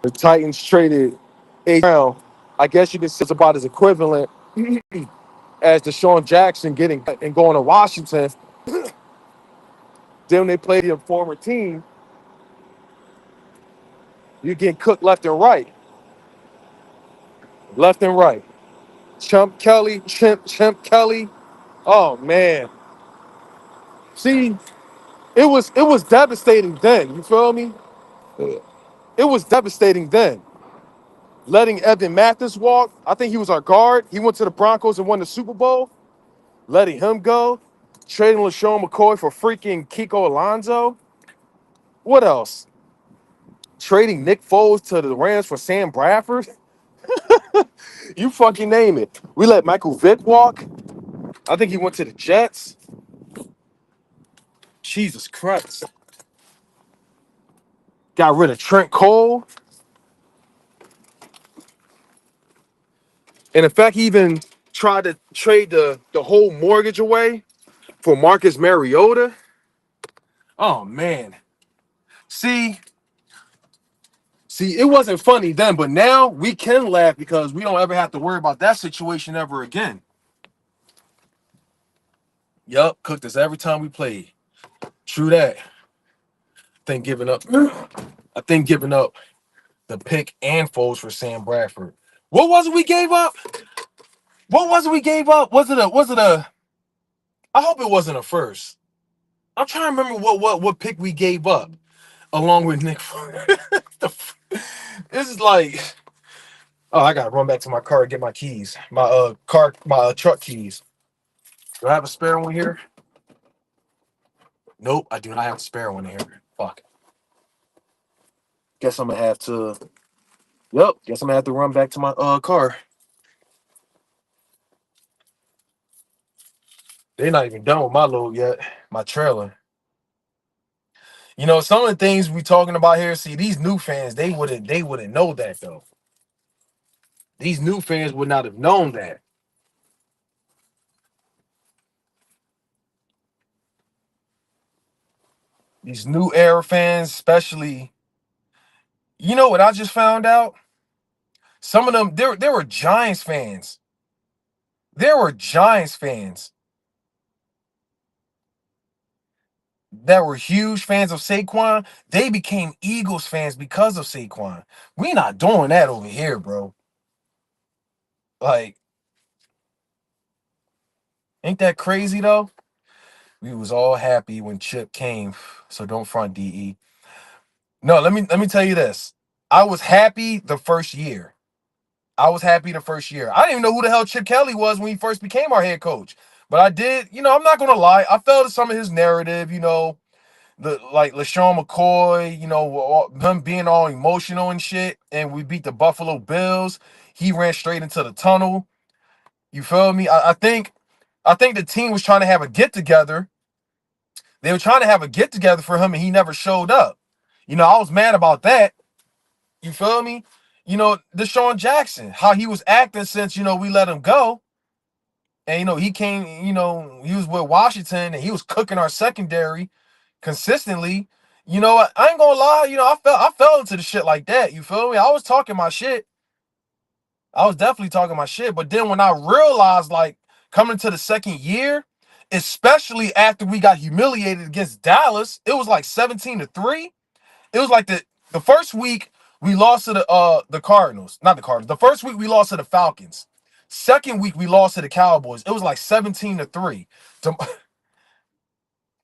Speaker 1: The Titans traded AJ Brown. I guess you can say it's about as equivalent as Deshaun Jackson getting and going to Washington. Then when they played your former team, you get cooked left and right. Chimp Kelly. Oh man. See, it was devastating then. You feel me? It was devastating then. Letting Evan Mathis walk. I think he was our guard. He went to the Broncos and won the Super Bowl. Letting him go. Trading LaShawn McCoy for freaking Kiko Alonso. What else? Trading Nick Foles to the Rams for Sam Bradford. You fucking name it. We let Michael Vick walk. I think he went to the Jets. Jesus Christ. Got rid of Trent Cole. And in fact, he even tried to trade the whole mortgage away for Marcus Mariota. Oh man. See, it wasn't funny then, but now we can laugh because we don't ever have to worry about that situation ever again. Yup, cooked us every time we played. True that. Think giving up. I think giving up the pick and Foles for Sam Bradford. What was it we gave up? What was it we gave up? Was it a I hope it wasn't a first. I'm trying to remember what pick we gave up along with Nick. This is like, oh, I gotta run back to my car and get my keys. My truck keys. Do I have a spare one here? Nope, I do not have a spare one here. Fuck. Guess I'm gonna have to. Yep. Guess I'm gonna have to run back to my car. They're not even done with my load yet. My trailer. You know, some of the things we talking about here. See, these new fans, they wouldn't know that though. These new fans would not have known that. These new era fans, especially, you know what I just found out? Some of them, there were Giants fans. There were Giants fans that were huge fans of Saquon. They became Eagles fans because of Saquon. We not doing that over here, bro. Like, ain't that crazy though? We was all happy when Chip came. So don't front DE. No, let me tell you this. I was happy the first year. I was happy the first year. I didn't even know who the hell Chip Kelly was when he first became our head coach. But I did, I'm not gonna lie. I felt some of his narrative, the like LaShawn McCoy, him being all emotional and shit. And we beat the Buffalo Bills. He ran straight into the tunnel. You feel me? I think the team was trying to have a get together. They were trying to have a get together for him, and he never showed up. I was mad about that. You feel me? Deshaun Jackson, how he was acting since we let him go. And he came, he was with Washington and he was cooking our secondary consistently. What? I ain't gonna lie, I fell into the shit like that. You feel me? I was talking my shit. I was definitely talking my shit. But then when I realized, like, coming to the second year, especially after we got humiliated against Dallas, it was like 17-3. It was like the first week we lost to the Cardinals. Not the Cardinals. The first week we lost to the Falcons. Second week we lost to the Cowboys. It was like 17-3.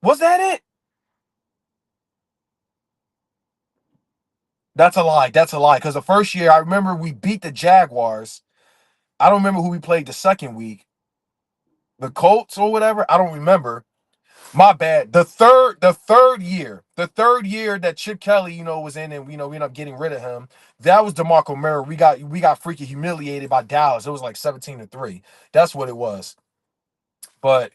Speaker 1: Was that it? That's a lie. That's a lie. Because the first year I remember we beat the Jaguars. I don't remember who we played the second week. The Colts or whatever. I don't remember. My bad. The third year that Chip Kelly, was in, and we ended up getting rid of him. That was DeMarco Murray. We got freaking humiliated by Dallas. It was like 17-3. That's what it was. But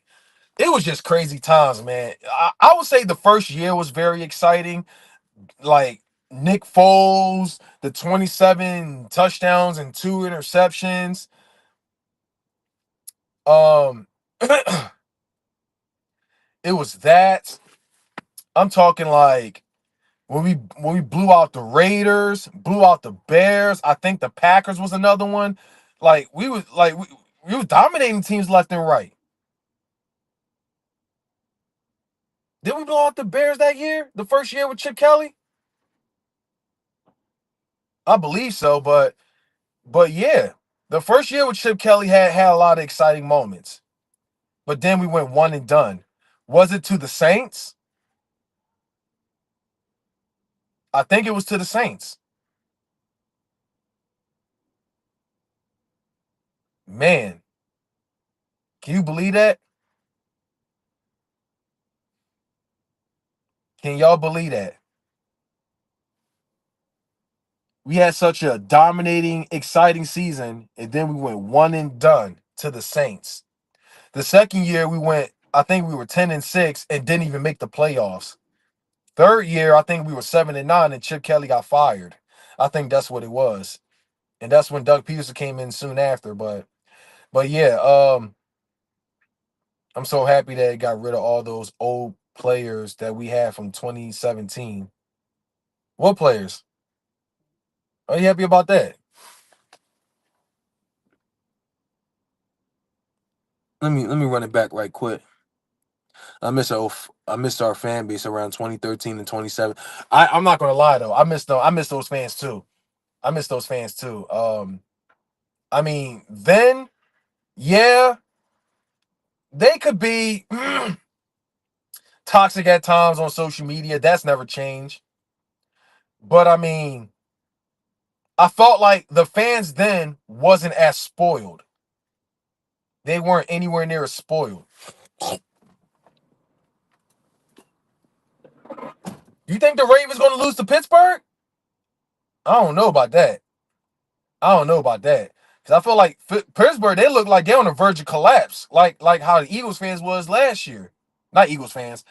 Speaker 1: it was just crazy times, man. I would say the first year was very exciting. Like Nick Foles, the 27 touchdowns and 2 interceptions. Um, it was that. I'm talking like when we blew out the Raiders, blew out the Bears. I think the Packers was another one. Like we was dominating teams left and right. Did we blow out the Bears that year? The first year with Chip Kelly? I believe so, but yeah. The first year with Chip Kelly had a lot of exciting moments. But then we went one and done. Was it to the Saints? I think it was to the Saints. Man, can you believe that? Can y'all believe that? We had such a dominating, exciting season, and then we went one and done to the Saints. The second year we went, I think we were 10-6 and didn't even make the playoffs. Third year, I think we were 7-9 and Chip Kelly got fired. I think that's what it was. And that's when Doug Peterson came in soon after. But yeah, I'm so happy that it got rid of all those old players that we had from 2017. What players? Are you happy about that? Let me run it back right quick. I missed our fan base around 2013 and 27. I'm not gonna lie though. I miss those fans too. I miss those fans too. I mean, then yeah, they could be toxic at times on social media. That's never changed. But I mean, I felt like the fans then wasn't as spoiled. They weren't anywhere near as spoiled. You think the Ravens gonna lose to Pittsburgh? I don't know about that. I don't know about that. Cause I feel like Pittsburgh, they look like they're on the verge of collapse, like how the Eagles fans was last year. Not Eagles fans.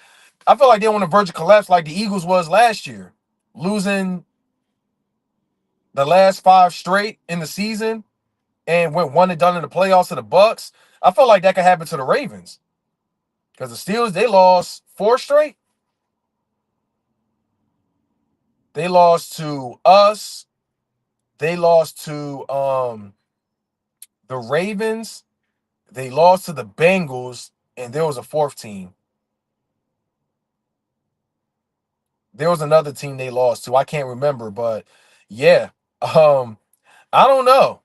Speaker 1: I feel like they're on the verge of collapse, like the Eagles was last year, losing the last 5 straight in the season. and went one and done in the playoffs to the Bucks. I felt like that could happen to the Ravens because the Steelers they lost four straight. They lost to us. They lost to the Ravens. They lost to the Bengals, and there was a fourth team. There was another team they lost to. I can't remember, but yeah. Um, I don't know.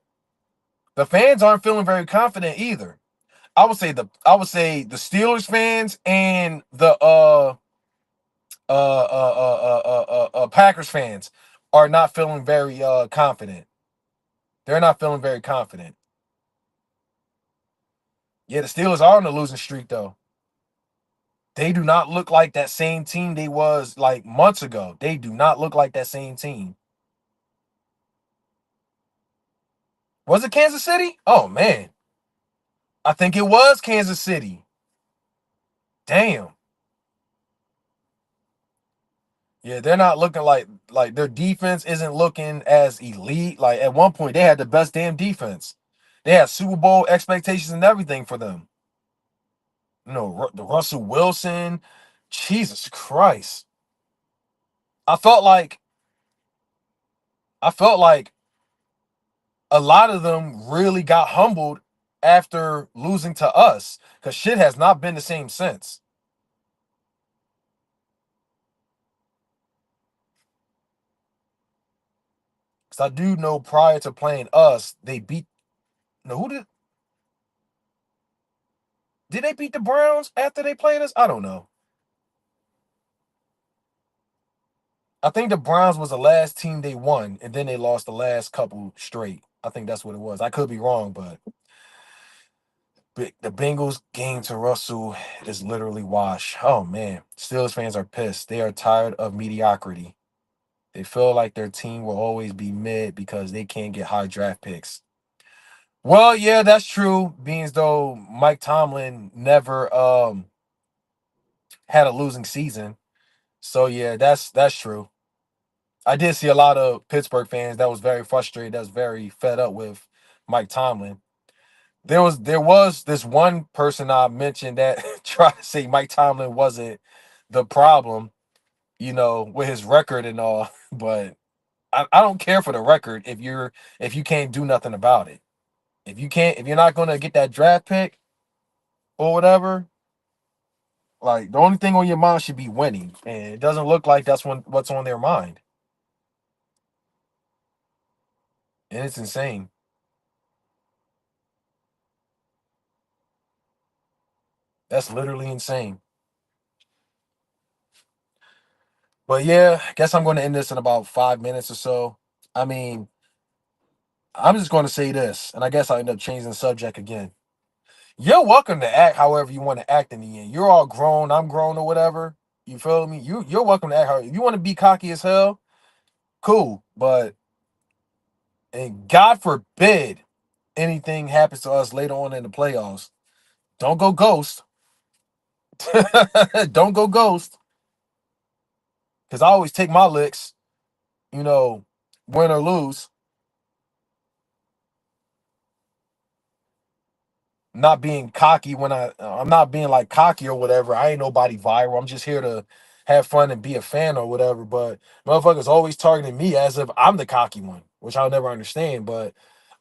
Speaker 1: The fans aren't feeling very confident either. I would say the Steelers fans and the Packers fans are not feeling very confident. They're not feeling very confident. Yeah, the Steelers are on the losing streak though. They do not look like that same team they was like months ago. They do not look like that same team. Was it Kansas City? Oh man. I think it was Kansas City. Damn. Yeah, they're not looking like their defense isn't looking as elite. Like at one point they had the best damn defense. They had Super Bowl expectations and everything for them. The Russell Wilson. Jesus Christ. I felt like I felt like a lot of them really got humbled after losing to us because shit has not been the same since. Because I do know prior to playing us, they beat. No, who did they beat the Browns after they played us? I don't know. I think the Browns was the last team they won, and then they lost the last couple straight. I think that's what it was. I could be wrong, but the Bengals game to Russell is literally wash. Oh man, Steelers fans are pissed. They are tired of mediocrity. They feel like their team will always be mid because they can't get high draft picks. Well, yeah, that's true. Being as though Mike Tomlin never had a losing season. So yeah, that's true. I did see a lot of Pittsburgh fans that was very frustrated, that was very fed up with Mike Tomlin. There was this one person I mentioned that tried to say Mike Tomlin wasn't the problem, with his record and all, but I don't care for the record if you can't do nothing about it. If you're not gonna get that draft pick or whatever, like the only thing on your mind should be winning. And it doesn't look like that's what's on their mind. And it's insane. That's literally insane. But yeah, I guess I'm gonna end this in about 5 minutes or so. I mean, I'm just gonna say this, and I guess I'll end up changing the subject again. You're welcome to act however you want to act in the end. You're all grown, I'm grown or whatever. You feel me? You're welcome to act how if you want to be cocky as hell, cool. But and God forbid anything happens to us later on in the playoffs. Don't go ghost. Don't go ghost. Because I always take my licks, you know, win or lose. Not being cocky when I'm not being like cocky or whatever. I ain't nobody viral. I'm just here to have fun and be a fan or whatever. But motherfuckers always targeting me as if I'm the cocky one, which I'll never understand. But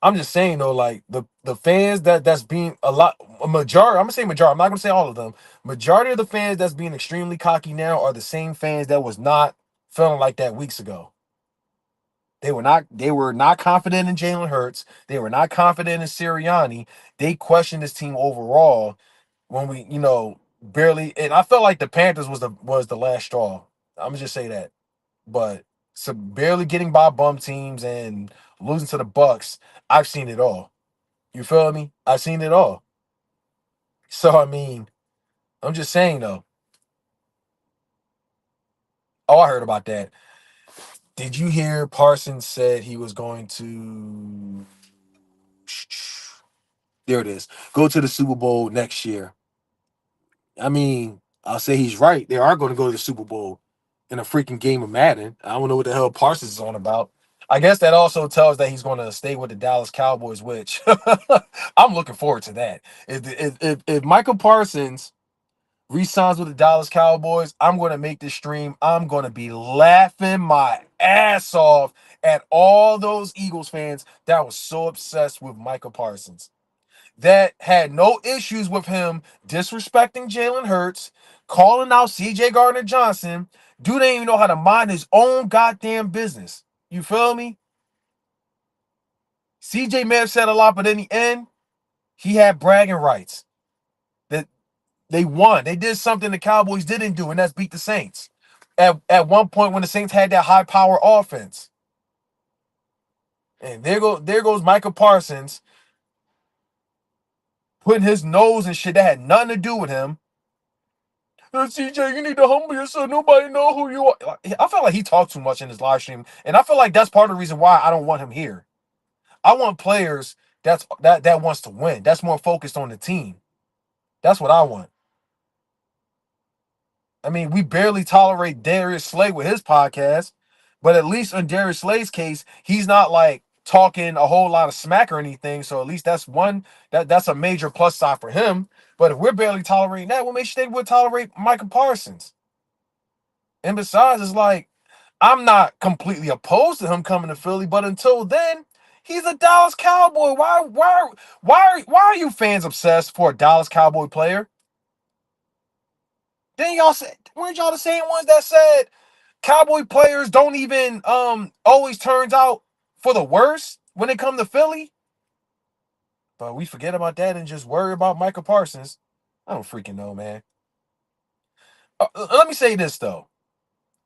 Speaker 1: I'm just saying though, like the fans that's being a majority. I'm gonna say majority. I'm not gonna say all of them. Majority of the fans that's being extremely cocky now are the same fans that was not feeling like that weeks ago. They were not confident in Jalen Hurts. They were not confident in Sirianni. They questioned this team overall when we, barely, and I felt like the Panthers was the last straw. I'm gonna just say that. But so barely getting by bum teams and losing to the Bucks, I've seen it all. You feel me? I've seen it all. So I mean, I'm just saying though. Oh, I heard about that. Did you hear Parsons said he was going to there it is. Go to the Super Bowl next year. I mean, I'll say he's right. They are going to go to the Super Bowl in a freaking game of Madden. I don't know what the hell Parsons is on about. I guess that also tells that he's going to stay with the Dallas Cowboys, which I'm looking forward to that. If Michael Parsons re-signs with the Dallas Cowboys, I'm going to make this stream. I'm going to be laughing my ass off at all those Eagles fans that was so obsessed with Michael Parsons, that had no issues with him disrespecting Jalen Hurts, calling out CJ Gardner Johnson. Dude ain't even know how to mind his own goddamn business. You feel me? CJ may have said a lot, but in the end, he had bragging rights. That they won. They did something the Cowboys didn't do, and that's beat the Saints. At one point when the Saints had that high power offense. And there goes Michael Parsons putting his nose and shit that had nothing to do with him. CJ, you need to humble yourself. Nobody know who you are. I felt like he talked too much in his live stream, and I feel like that's part of the reason why I don't want him here. I want players that wants to win. That's more focused on the team. That's what I want. I mean, we barely tolerate Darius Slay with his podcast, but at least in Darius Slay's case, he's not like talking a whole lot of smack or anything. So at least that's a major plus side for him. But if we're barely tolerating that, what makes you think we'll tolerate Michael Parsons? And besides, it's like I'm not completely opposed to him coming to Philly, but until then, he's a Dallas Cowboy. Why are you fans obsessed for a Dallas Cowboy player? Then y'all said, weren't y'all the same ones that said Cowboy players don't even always turns out for the worst when it come to Philly? But we forget about that and just worry about Michael Parsons. I don't freaking know, man. Let me say this though.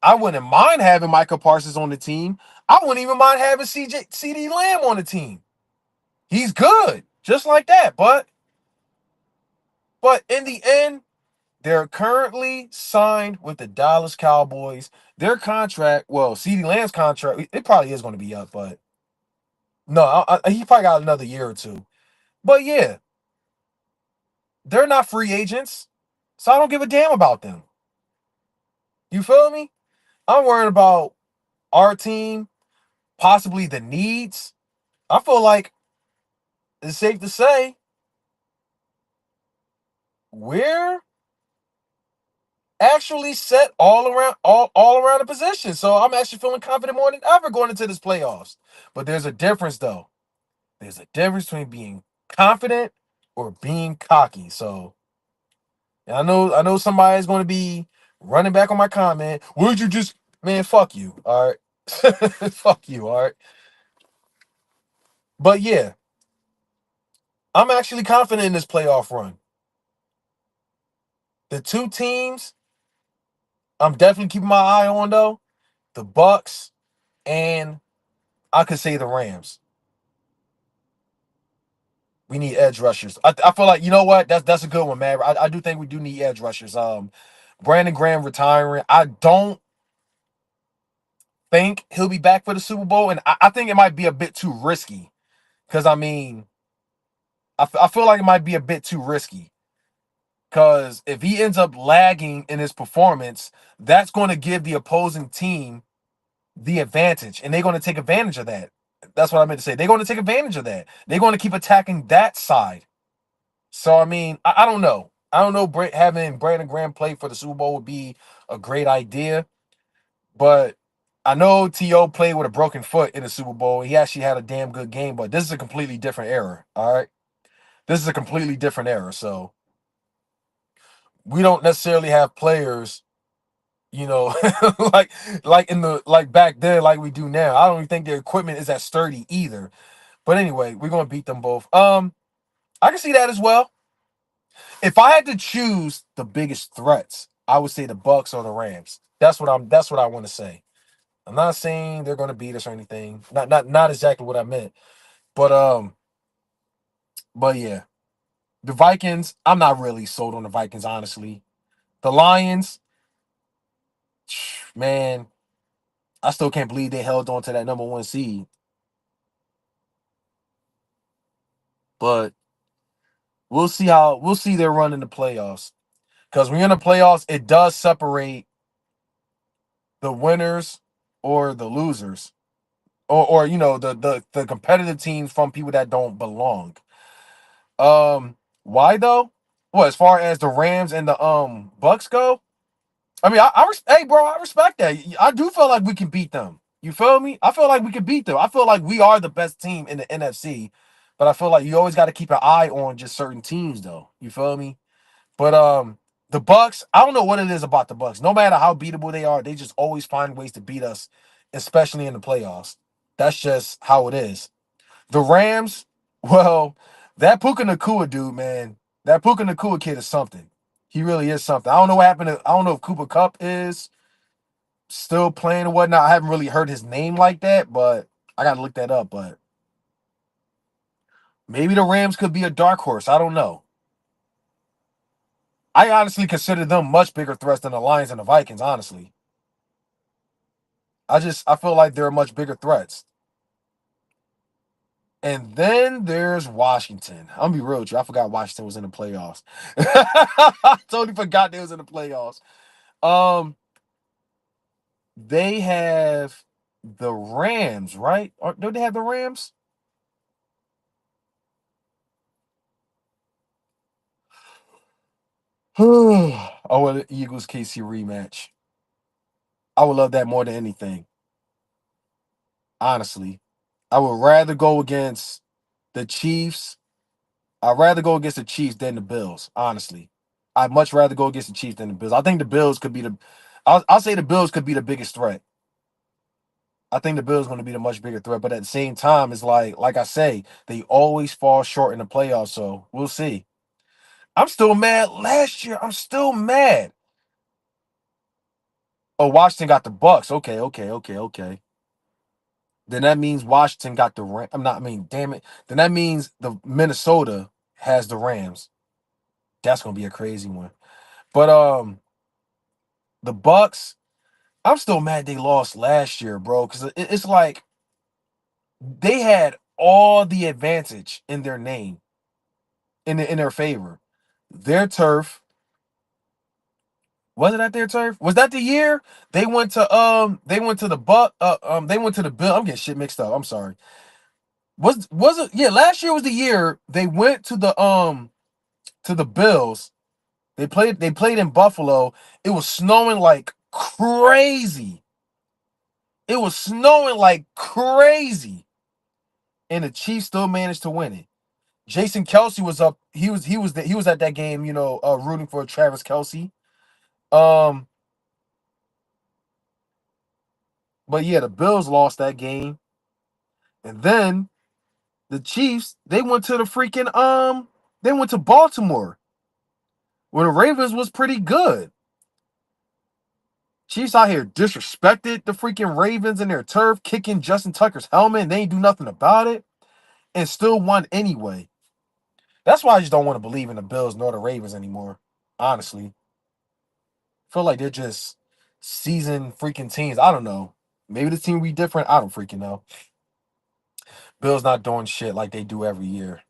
Speaker 1: I wouldn't mind having Michael Parsons on the team. I wouldn't even mind having CD Lamb on the team. He's good, just like that. But in the end, they're currently signed with the Dallas Cowboys. Their contract, well, CD Lamb's contract, it probably is going to be up, but no, he probably got another year or two. But yeah, they're not free agents, so I don't give a damn about them. You feel me? I'm worried about our team, possibly the needs. I feel like it's safe to say we're actually set all around the position. So I'm actually feeling confident more than ever going into this playoffs. But there's a difference though. There's a difference between being confident or being cocky. So I know somebody's going to be running back on my comment. Would you just man? Fuck you. All right, fuck you. All right. But yeah, I'm actually confident in this playoff run. The two teams I'm definitely keeping my eye on though, the Bucks and I could say the Rams. We need edge rushers. I feel like you know what that's a good one, man. I do think we do need edge rushers. Brandon Graham retiring. I don't think he'll be back for the Super Bowl, and I think it might be a bit too risky. Because I mean, I feel like it might be a bit too risky. Because if he ends up lagging in his performance, that's going to give the opposing team the advantage, and they're going to take advantage of that. That's what I meant to say. They're going to take advantage of that. They're going to keep attacking that side. So I mean, I don't know. I don't know. Having Brandon Graham play for the Super Bowl would be a great idea, but I know To played with a broken foot in the Super Bowl. He actually had a damn good game, but this is a completely different era. All right, this is a completely different era. So we don't necessarily have players, you know, like in the like back then, like we do now. I don't even think their equipment is that sturdy either. But anyway, we're gonna beat them both. I can see that as well. If I had to choose the biggest threats, I would say the Bucks or the Rams. That's what I want to say. I'm not saying they're gonna beat us or anything. Not exactly what I meant. But yeah. The Vikings, I'm not really sold on the Vikings, honestly. The Lions, man, I still can't believe they held on to that number one seed. But we'll see their run in the playoffs. Because when you're in the playoffs, it does separate the winners or the losers. or the competitive teams from people that don't belong. Why though? Well, as far as the Rams and the Bucks go, I mean, hey, bro, I respect that. I do feel like we can beat them. You feel me? I feel like we can beat them. I feel like we are the best team in the NFC, but I feel like you always got to keep an eye on just certain teams, though. You feel me? But the Bucks, I don't know what it is about the Bucks. No matter how beatable they are, they just always find ways to beat us, especially in the playoffs. That's just how it is. The Rams, well, that Puka Nakua dude, man, that Puka Nakua kid is something. He really is something. I don't know what happened I don't know if Cooper Cup is still playing or whatnot. I haven't really heard his name like that, but I gotta look that up. But maybe the Rams could be a dark horse. I don't know. I honestly consider them much bigger threats than the Lions and the Vikings, honestly. I feel like they're much bigger threats. And then there's Washington. I'm gonna be real with you. I forgot Washington was in the playoffs. I totally forgot they was in the playoffs. Um, they have the Rams, right? Or do they have the Rams? Oh, well, the Eagles KC rematch. I would love that more than anything. Honestly, I would rather go against the Chiefs. I'd rather go against the Chiefs than the Bills. Honestly, I'd much rather go against the Chiefs than the Bills. I think the Bills could be the. I'll say the Bills could be the biggest threat. I think the Bills going to be the much bigger threat, but at the same time, it's like I say, they always fall short in the playoffs. So we'll see. I'm still mad. Last year, I'm still mad. Oh, Washington got the Bucks. Okay, okay, okay, okay. Then that means Washington got the Ram. I'm not. I mean, damn it. Then that means the Minnesota has the Rams. That's gonna be a crazy one. But the Bucks. I'm still mad they lost last year, bro. Because it's like they had all the advantage in their name, in their favor. Their turf, was it at their turf? Was that the year they went to the they went to the Bill. I'm getting shit mixed up. I'm sorry. Was it, yeah, last year was the year they went to the Bills. They played in Buffalo. It was snowing like crazy. It was snowing like crazy. And the Chiefs still managed to win it. Jason Kelsey was up. He was at that game, rooting for Travis Kelsey. Um, but yeah, the Bills lost that game. And then the Chiefs, they went to the freaking they went to Baltimore, where the Ravens was pretty good. Chiefs out here disrespected the freaking Ravens in their turf, kicking Justin Tucker's helmet, and they ain't do nothing about it, and still won anyway. That's why I just don't want to believe in the Bills nor the Ravens anymore. Honestly, feel like they're just seasoned freaking teams. I don't know. Maybe the team will be different. I don't freaking know. Bills not doing shit like they do every year.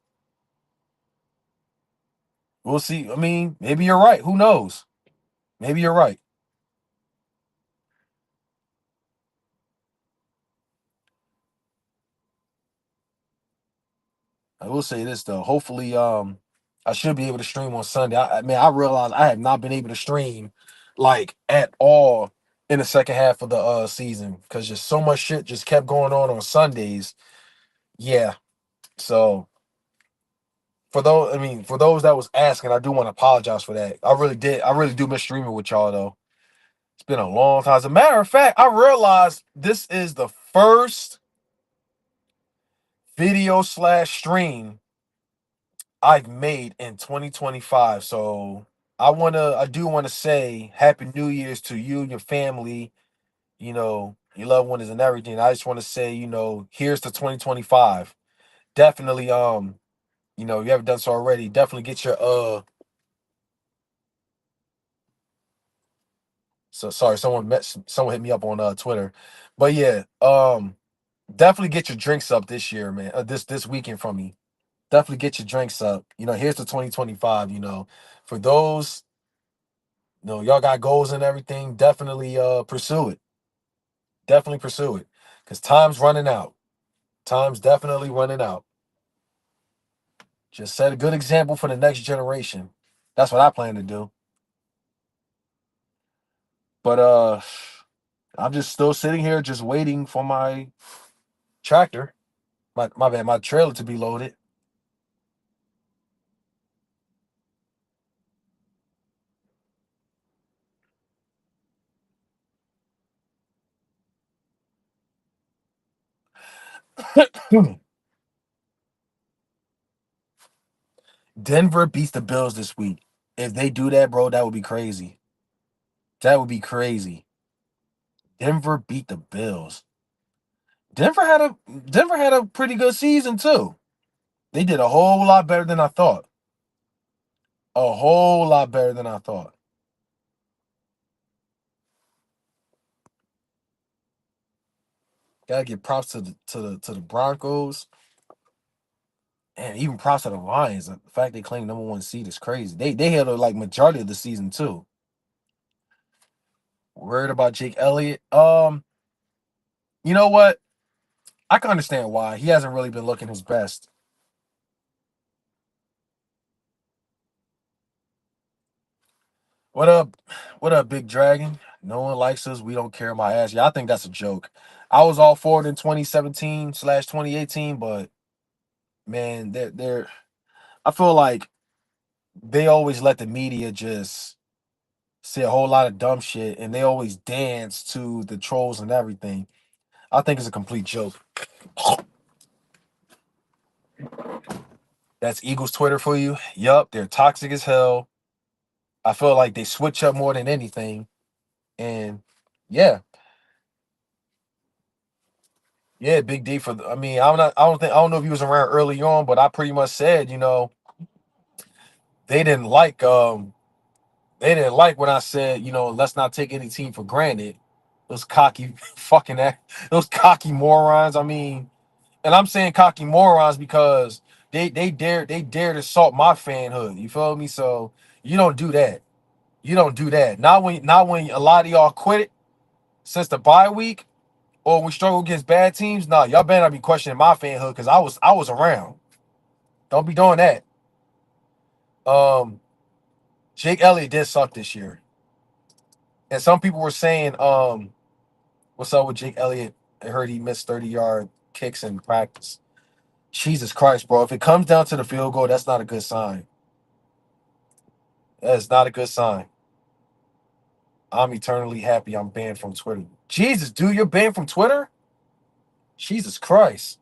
Speaker 1: We'll see. I mean, maybe you're right. Who knows? Maybe you're right. I will say this though. Hopefully, I should be able to stream on Sunday. I realized I have not been able to stream like at all in the second half of the season because just so much shit just kept going on Sundays. Yeah. So for those that was asking, I do want to apologize for that. I really did. I really do miss streaming with y'all though. It's been a long time. As a matter of fact, I realized this is the first video slash stream I've made in 2025. So I do want to say Happy New Year's to you and your family, your loved ones and everything. I just want to say, here's to 2025. Definitely, you haven't done so already. Definitely get your so sorry, someone hit me up on Twitter. But yeah, definitely get your drinks up this year, man. This weekend from me. Definitely get your drinks up. Here's to 2025, For those, y'all got goals and everything, definitely pursue it. Definitely pursue it. Because time's running out. Time's definitely running out. Just set a good example for the next generation. That's what I plan to do. But I'm just still sitting here just waiting for my tractor, my bad, my trailer to be loaded. Denver beats the Bills this week. If they do that, bro, that would be crazy. That would be crazy. Denver beat the Bills. Denver had a pretty good season too. They did a whole lot better than I thought. A whole lot better than I thought. Gotta give props to the Broncos and even props to the Lions. The fact they claim number one seed is crazy. They had a like majority of the season too. Worried about Jake Elliott. You know what? I can understand why. He hasn't really been looking his best. What up? What up, Big Dragon? No one likes us. We don't care my ass. Yeah, I think that's a joke. I was all for it in 2017/2018, but man, they're I feel like they always let the media just say a whole lot of dumb shit and they always dance to the trolls and everything. I think it's a complete joke. That's Eagles Twitter for you. Yup, they're toxic as hell. I feel like they switch up more than anything. And yeah, yeah, Big D for. I mean, I'm not. I don't think. I don't know if he was around early on, but I pretty much said, they didn't like. They didn't like when I said, let's not take any team for granted. Those cocky fucking those cocky morons. I mean, and I'm saying cocky morons because they dare to assault my fanhood. You feel me? So you don't do that. You don't do that. Not when a lot of y'all quit it since the bye week or we struggle against bad teams. Nah, y'all better not be questioning my fanhood because I was around. Don't be doing that. Um, Jake Elliott did suck this year, and some people were saying, "What's up with Jake Elliott?" I heard he missed 30-yard kicks in practice. Jesus Christ, bro! If it comes down to the field goal, that's not a good sign. That is not a good sign. I'm eternally happy I'm banned from Twitter. Jesus, dude, you're banned from Twitter? Jesus Christ.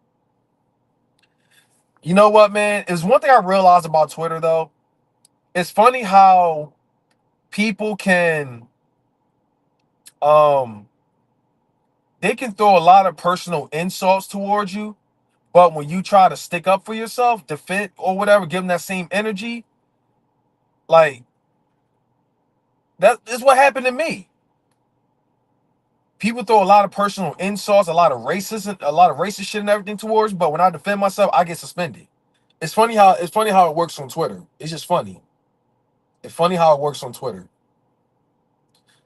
Speaker 1: You know what, man? It's one thing I realized about Twitter though. It's funny how people can um they can throw a lot of personal insults towards you, but when you try to stick up for yourself, defend or whatever, give them that same energy, like that is what happened to me. People throw a lot of personal insults, a lot of racist shit and everything towards, but when I defend myself, I get suspended. It's funny how it works on Twitter. It's just funny. It's funny how it works on Twitter.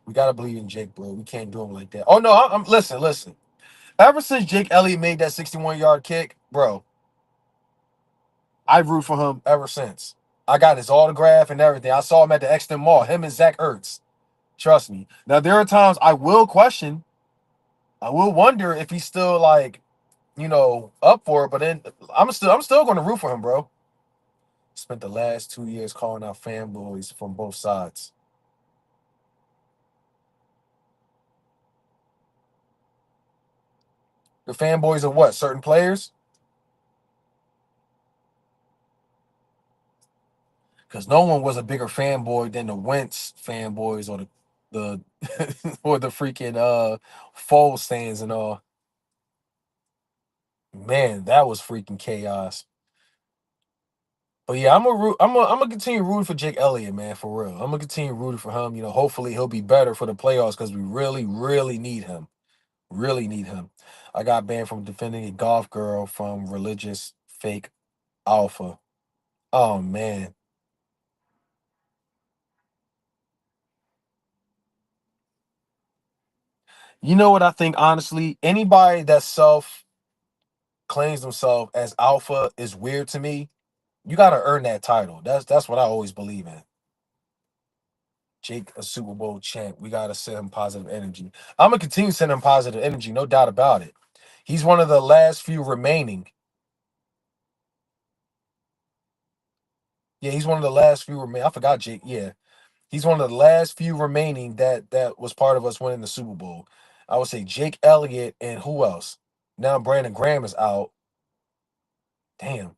Speaker 1: We gotta believe in Jake, bro. We can't do him like that. Oh no, I'm listen. Ever since Jake Elliott made that 61-yard kick, bro, I root for him ever since. I got his autograph and everything. I saw him at the Exton Mall. Him and Zach Ertz. Trust me. Now there are times I will question. I will wonder if he's still like, up for it. But then I'm still going to root for him, bro. Spent the last 2 years calling out fanboys from both sides. The fanboys of what? Certain players? Because no one was a bigger fanboy than the Wentz fanboys or the or the freaking Foles stands and all. Man, that was freaking chaos. But yeah, I'm gonna continue rooting for Jake Elliott, man, for real. I'm gonna continue rooting for him. Hopefully he'll be better for the playoffs because we really, really need him. Really need him. I got banned from defending a golf girl from religious fake alpha. Oh man. You know what I think? Honestly, anybody that self claims themselves as alpha is weird to me. You got to earn that title. That's what I always believe in. Jake, a Super Bowl champ. We got to send him positive energy. I'm gonna continue sending him positive energy, no doubt about it. He's one of the last few remaining. Yeah, he's one of the last few remaining. I forgot Jake. Yeah, he's one of the last few remaining that was part of us winning the Super Bowl. I would say Jake Elliott and who else? Now Brandon Graham is out. Damn.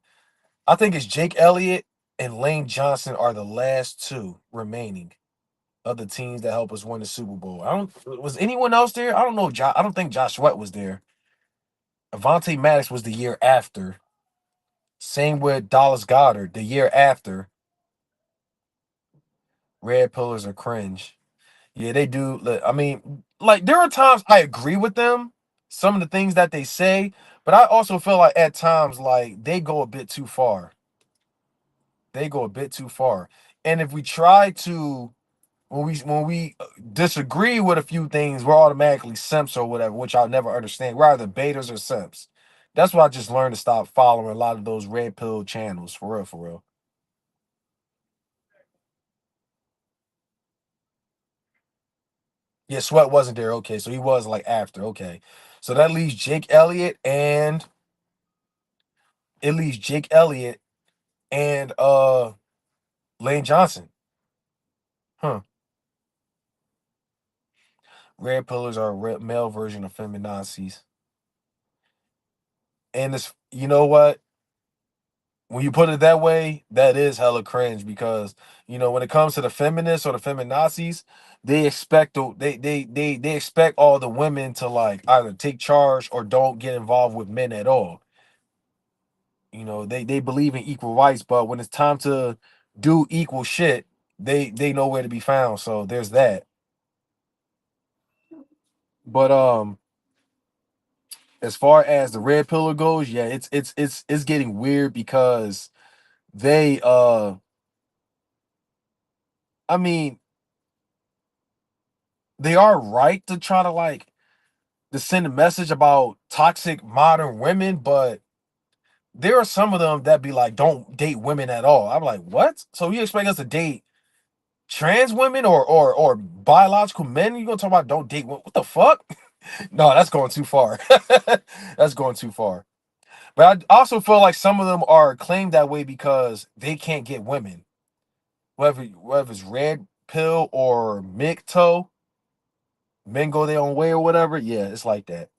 Speaker 1: I think it's Jake Elliott and Lane Johnson are the last two remaining of the teams that help us win the Super Bowl. I don't was anyone else there? I don't know. I don't think Josh Sweat was there. Avante Maddox was the year after. Same with Dallas Goddard the year after. Red pillars are cringe. Yeah, they do. I mean, like there are times I agree with them, some of the things that they say, but I also feel like at times like they go a bit too far. They go a bit too far. And if we try to when we disagree with a few things, we're automatically simps or whatever, which I'll never understand. We're either betas or simps. That's why I just learned to stop following a lot of those red pill channels. For real, for real. Yeah, Sweat wasn't there. Okay, so he was like after. Okay, so that leaves Jake Elliott and it leaves Jake Elliott and Lane Johnson. Huh. Red pillars are a male version of feminazis. And it's you know what? When you put it that way, that is hella cringe because when it comes to the feminists or the feminazis, they expect they expect all the women to like either take charge or don't get involved with men at all. They believe in equal rights, but when it's time to do equal shit, they know where to be found. So there's that. But as far as the red pillar goes, yeah, it's getting weird because they I mean, they are right to try to like to send a message about toxic modern women, but there are some of them that be like, don't date women at all. I'm like, what? So you expect us to date trans women or biological men? You gonna talk about don't date women? What the fuck? No, that's going too far. That's going too far. But I also feel like some of them are claimed that way because they can't get women. Whether it's red pill or MGTOW, men go their own way or whatever. Yeah, it's like that.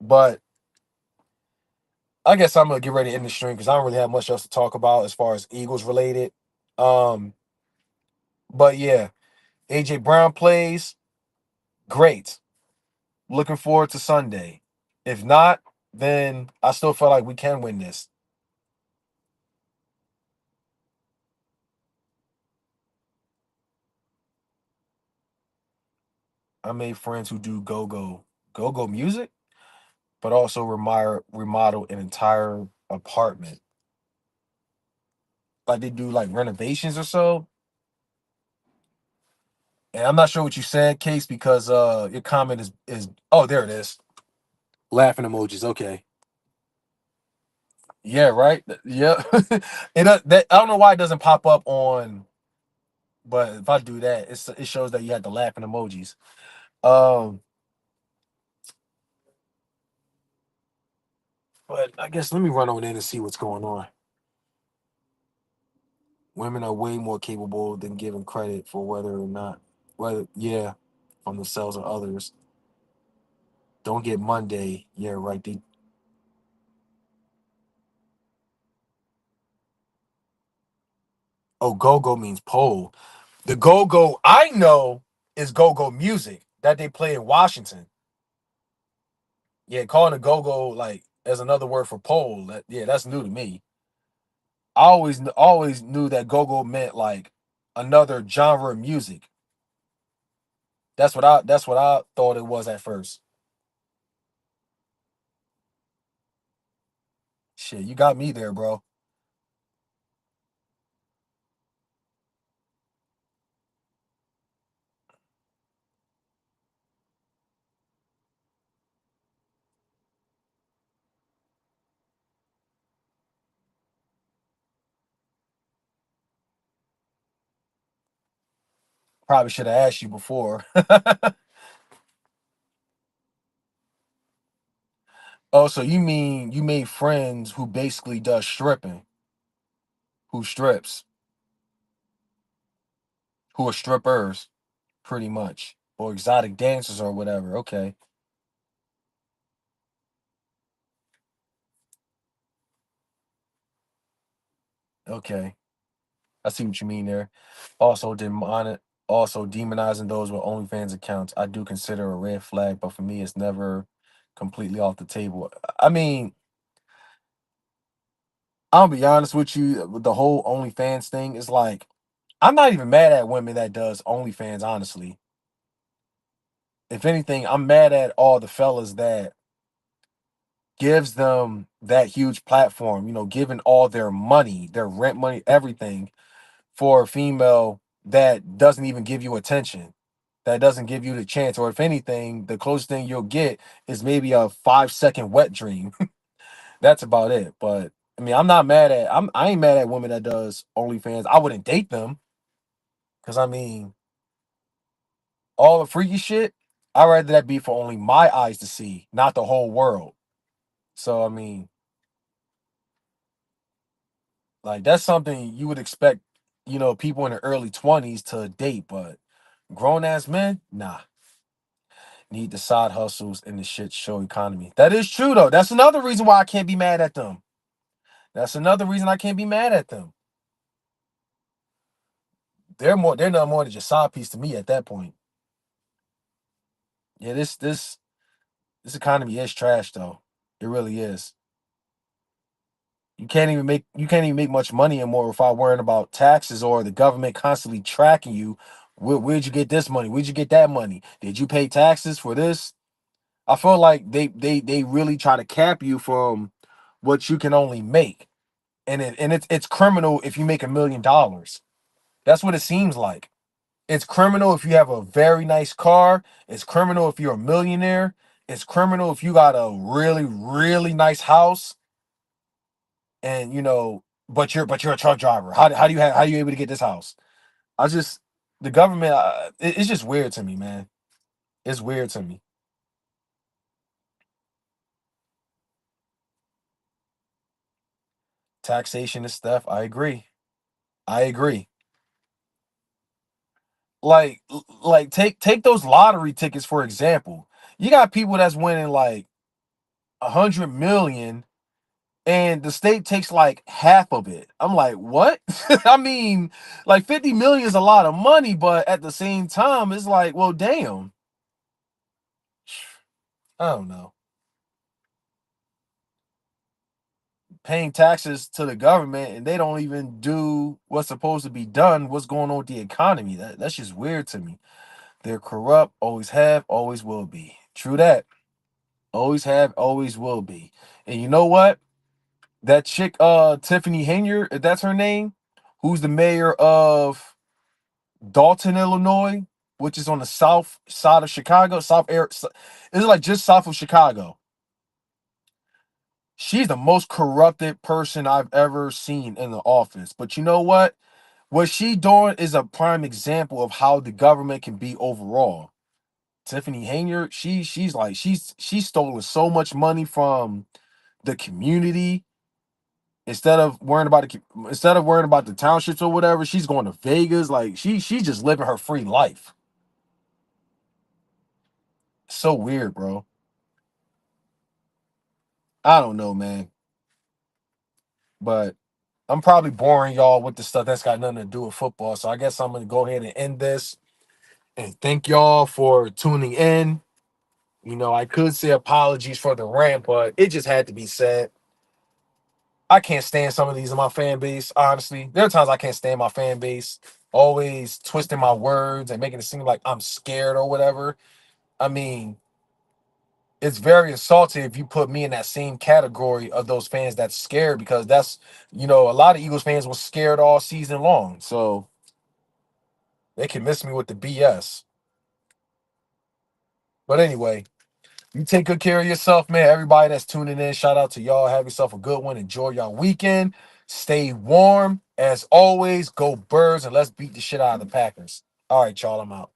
Speaker 1: But I guess I'm gonna get ready to end the stream because I don't really have much else to talk about as far as Eagles related. Um, but yeah, AJ Brown plays great. Looking forward to Sunday. If not, then I still feel like we can win this. I made friends who do go-go music, but also remodel an entire apartment. Like they do like renovations or so. And I'm not sure what you said, Case, because your comment is oh, there it is. Laughing emojis. Okay. Yeah, right. Yeah. I don't know why it doesn't pop up on, but if I do that, it shows that you had the laughing emojis. Um, but I guess let me run over there and see what's going on. Women are way more capable than given credit for whether yeah, from themselves or others. Don't get Monday. Yeah, right. Oh, go-go means pole. The go-go I know is go-go music that they play in Washington. Yeah, calling a go-go like as another word for pole. Yeah, that's new to me. I always knew that go-go meant like another genre of music. That's what I thought it was at first. Shit, you got me there, bro. Probably should have asked you before. Oh, so you mean you made friends who basically does stripping, who strips, who are strippers, pretty much, or exotic dancers or whatever. Okay, okay, I see what you mean there. Also, also demonizing those with OnlyFans accounts, I do consider a red flag, but for me, it's never completely off the table. I mean, I'll be honest with you, with the whole OnlyFans thing is like, I'm not even mad at women that does OnlyFans, honestly. If anything, I'm mad at all the fellas that gives them that huge platform, giving all their money, their rent money, everything for a female that doesn't even give you attention, that doesn't give you the chance, or if anything, the closest thing you'll get is maybe a 5 second wet dream. That's about it. But I mean, I ain't mad at women that does OnlyFans. I wouldn't date them because I mean, all the freaky shit. I'd rather that be for only my eyes to see, not the whole world. So I mean, like that's something you would expect, people in their early 20s to date, but grown ass men, nah. Need the side hustles in the shit show economy. That is true though. That's another reason why I can't be mad at them. That's another reason I can't be mad at them. They're not more than just side piece to me at that point. Yeah, this economy is trash though. It really is. You can't even make much money anymore without worrying about taxes or the government constantly tracking you. Where'd you get this money? Where'd you get that money? Did you pay taxes for this? I feel like they really try to cap you from what you can only make. And it's criminal if you make $1 million. That's what it seems like. It's criminal if you have a very nice car. It's criminal if you're a millionaire. It's criminal if you got a really, really nice house and but you're a truck driver. How you able to get this house? I just the government it's just weird to me, man. It's weird to me. Taxation is stuff. I agree. I agree. Like take those lottery tickets for example. You got people that's winning like 100 million and the state takes like half of it. I'm like, what? I mean, like 50 million is a lot of money, but at the same time, it's like, well, damn. I don't know. Paying taxes to the government and they don't even do what's supposed to be done. What's going on with the economy? That's just weird to me. They're corrupt, always have, always will be. True that. Always have, always will be. And you know what? That chick, Tiffany Hayner, if that's her name, who's the mayor of Dalton, Illinois, which is on the south side of Chicago, it's like just south of Chicago. She's the most corrupted person I've ever seen in the office. But you know what? What she doing is a prime example of how the government can be overall. Tiffany Hayner, she's stolen so much money from the community. Instead of worrying about the townships or whatever, she's going to Vegas. Like she's just living her free life. So weird, bro. I don't know, man. But I'm probably boring y'all with the stuff that's got nothing to do with football. So I guess I'm gonna go ahead and end this and thank y'all for tuning in. I could say apologies for the rant, but it just had to be said. I can't stand some of these in my fan base, honestly. There are times I can't stand my fan base, always twisting my words and making it seem like I'm scared or whatever. I mean, it's very insulting if you put me in that same category of those fans that's scared because a lot of Eagles fans were scared all season long. So they can miss me with the BS. But anyway, you take good care of yourself, man. Everybody that's tuning in, shout out to y'all. Have yourself a good one. Enjoy y'all weekend. Stay warm. As always, go Birds and let's beat the shit out of the Packers. All right, y'all. I'm out.